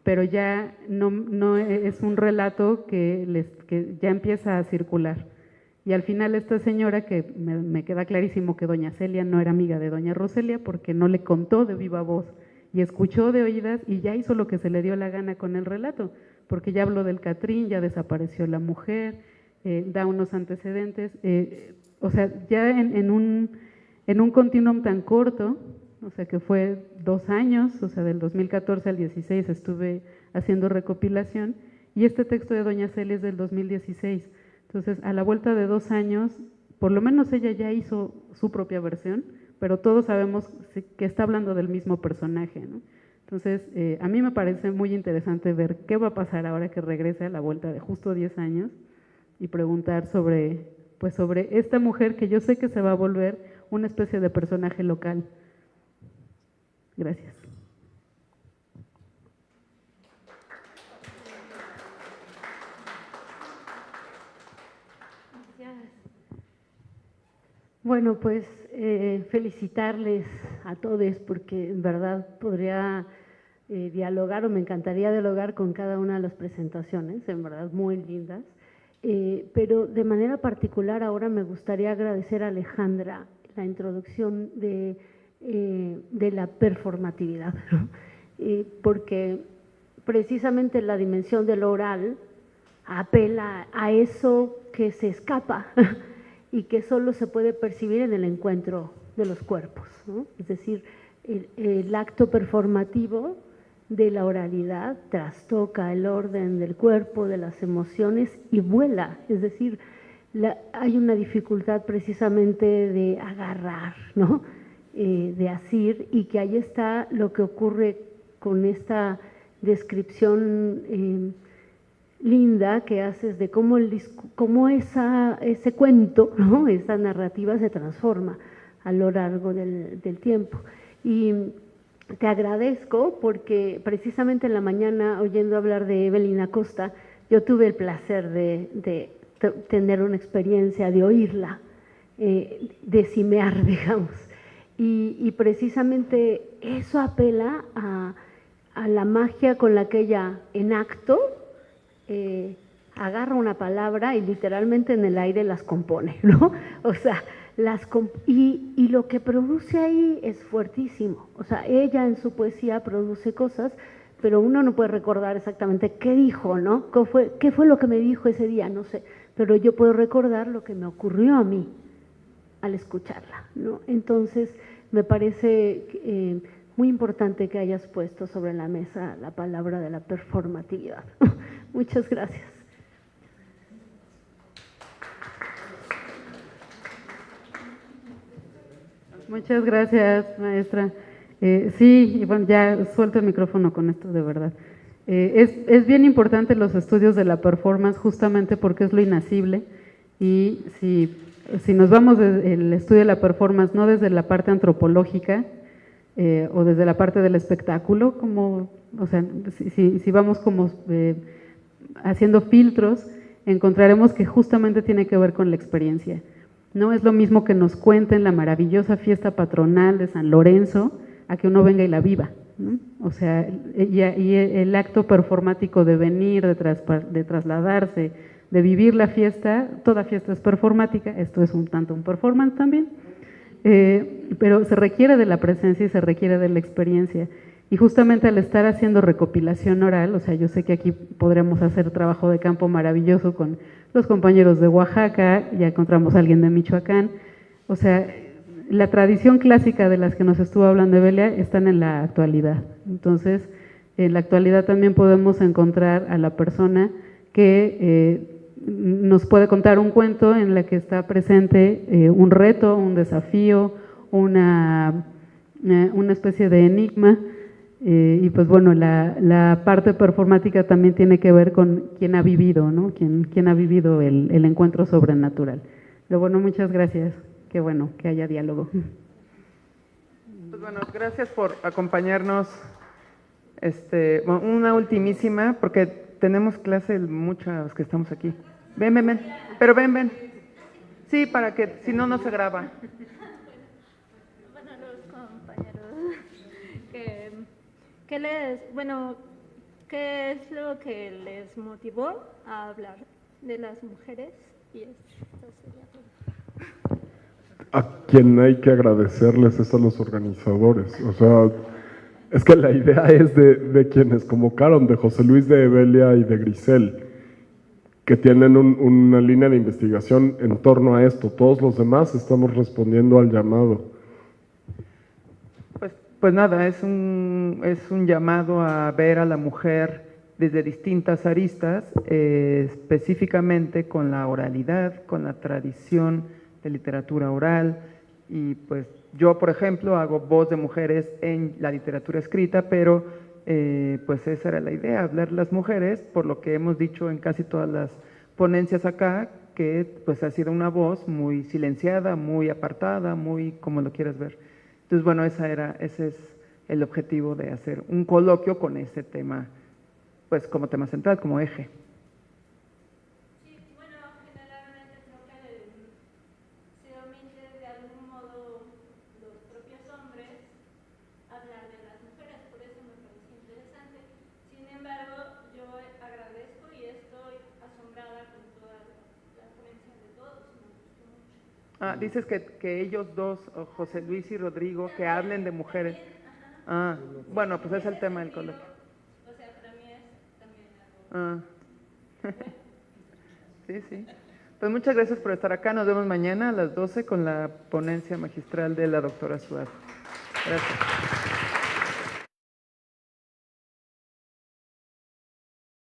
pero ya no es un relato que ya empieza a circular. Y al final esta señora, que me queda clarísimo que doña Celia no era amiga de doña Roselia porque no le contó de viva voz y escuchó de oídas y ya hizo lo que se le dio la gana con el relato, porque ya habló del Catrín, ya desapareció la mujer, da unos antecedentes, o sea, ya en un continuum tan corto, o sea que fue 2 años, o sea del 2014 al 16 estuve haciendo recopilación, y este texto de doña Celia es del 2016. Entonces, a la vuelta de 2 años, por lo menos ella ya hizo su propia versión, pero todos sabemos que está hablando del mismo personaje, ¿no? Entonces, a mí me parece muy interesante ver qué va a pasar ahora que regrese a la vuelta de justo 10 años y preguntar sobre esta mujer que yo sé que se va a volver una especie de personaje local. Gracias. Bueno, pues felicitarles a todos porque en verdad podría dialogar o me encantaría dialogar con cada una de las presentaciones, en verdad muy lindas, pero de manera particular ahora me gustaría agradecer a Alejandra la introducción de la performatividad, ¿no? Porque precisamente la dimensión del oral apela a eso que se escapa y que solo se puede percibir en el encuentro de los cuerpos, ¿no? Es decir, el acto performativo de la oralidad trastoca el orden del cuerpo, de las emociones y vuela, es decir, hay una dificultad precisamente de agarrar, ¿no? De asir, y que ahí está lo que ocurre con esta descripción linda que haces de cómo ese cuento, ¿no? Esa narrativa se transforma a lo largo del tiempo. Y te agradezco porque precisamente en la mañana, oyendo hablar de Evelyn Acosta, yo tuve el placer de tener una experiencia de oírla decimear, digamos. Y precisamente eso apela a la magia con la que ella en acto agarra una palabra y literalmente en el aire las compone, ¿no? O sea, y lo que produce ahí es fuertísimo. O sea, ella en su poesía produce cosas, pero uno no puede recordar exactamente qué dijo, ¿no? ¿Qué fue lo que me dijo ese día? No sé, pero yo puedo recordar lo que me ocurrió a mí al escucharla, ¿no? Entonces, me parece muy importante que hayas puesto sobre la mesa la palabra de la performatividad. Muchas gracias. Muchas gracias, maestra. Sí, y bueno, ya suelto el micrófono con esto, de verdad. Es bien importante los estudios de la performance justamente porque es lo inacible, y si nos vamos del estudio de la performance, no desde la parte antropológica o desde la parte del espectáculo, o sea, si vamos como haciendo filtros, encontraremos que justamente tiene que ver con la experiencia. No es lo mismo que nos cuenten la maravillosa fiesta patronal de San Lorenzo a que uno venga y la viva, ¿no? O sea, y el acto performático de venir, de trasladarse, de vivir la fiesta, toda fiesta es performática, esto es un tanto un performance también, pero se requiere de la presencia y se requiere de la experiencia. Y justamente al estar haciendo recopilación oral, o sea, yo sé que aquí podremos hacer trabajo de campo maravilloso con los compañeros de Oaxaca, ya encontramos a alguien de Michoacán, o sea, la tradición clásica de las que nos estuvo hablando Evelia están en la actualidad. Entonces, en la actualidad también podemos encontrar a la persona que nos puede contar un cuento en la que está presente un reto, un desafío, una especie de enigma, Y pues bueno, la parte performática también tiene que ver con quién ha vivido, ¿no? Quién ha vivido el encuentro sobrenatural. Pero bueno, muchas gracias. Qué bueno que haya diálogo. Pues bueno, gracias por acompañarnos. Una ultimísima, porque tenemos clase muchas que estamos aquí. Ven. Pero ven. Sí, para que, si no, no se graba. Bueno, los compañeros, ¿qué es lo que les motivó a hablar de las mujeres? Y esto sería todo. A quien hay que agradecerles es a los organizadores. O sea, es que la idea es de quienes convocaron, de José Luis, de Evelia y de Grisel, que tienen una línea de investigación en torno a esto. Todos los demás estamos respondiendo al llamado. Pues nada, es un llamado a ver a la mujer desde distintas aristas, específicamente con la oralidad, con la tradición de literatura oral, y pues yo, por ejemplo, hago voz de mujeres en la literatura escrita, pero pues esa era la idea, hablar las mujeres, por lo que hemos dicho en casi todas las ponencias acá, que pues ha sido una voz muy silenciada, muy apartada, muy como lo quieras ver. Entonces, bueno, ese es el objetivo de hacer un coloquio con ese tema, pues como tema central, como eje. Sí, bueno, generalmente creo que se omite de algún modo los propios hombres hablar de las mujeres, por eso me parece interesante. Sin embargo, yo agradezco y estoy asombrada con toda la ponencia de todos, me gustó mucho. Dices que ellos dos, José Luis y Rodrigo, que hablen de mujeres. Bueno, pues es el tema del coloquio. O sea, para mí es también algo. Sí. Pues muchas gracias por estar acá. Nos vemos mañana a las 12 con la ponencia magistral de la doctora Suárez. Gracias.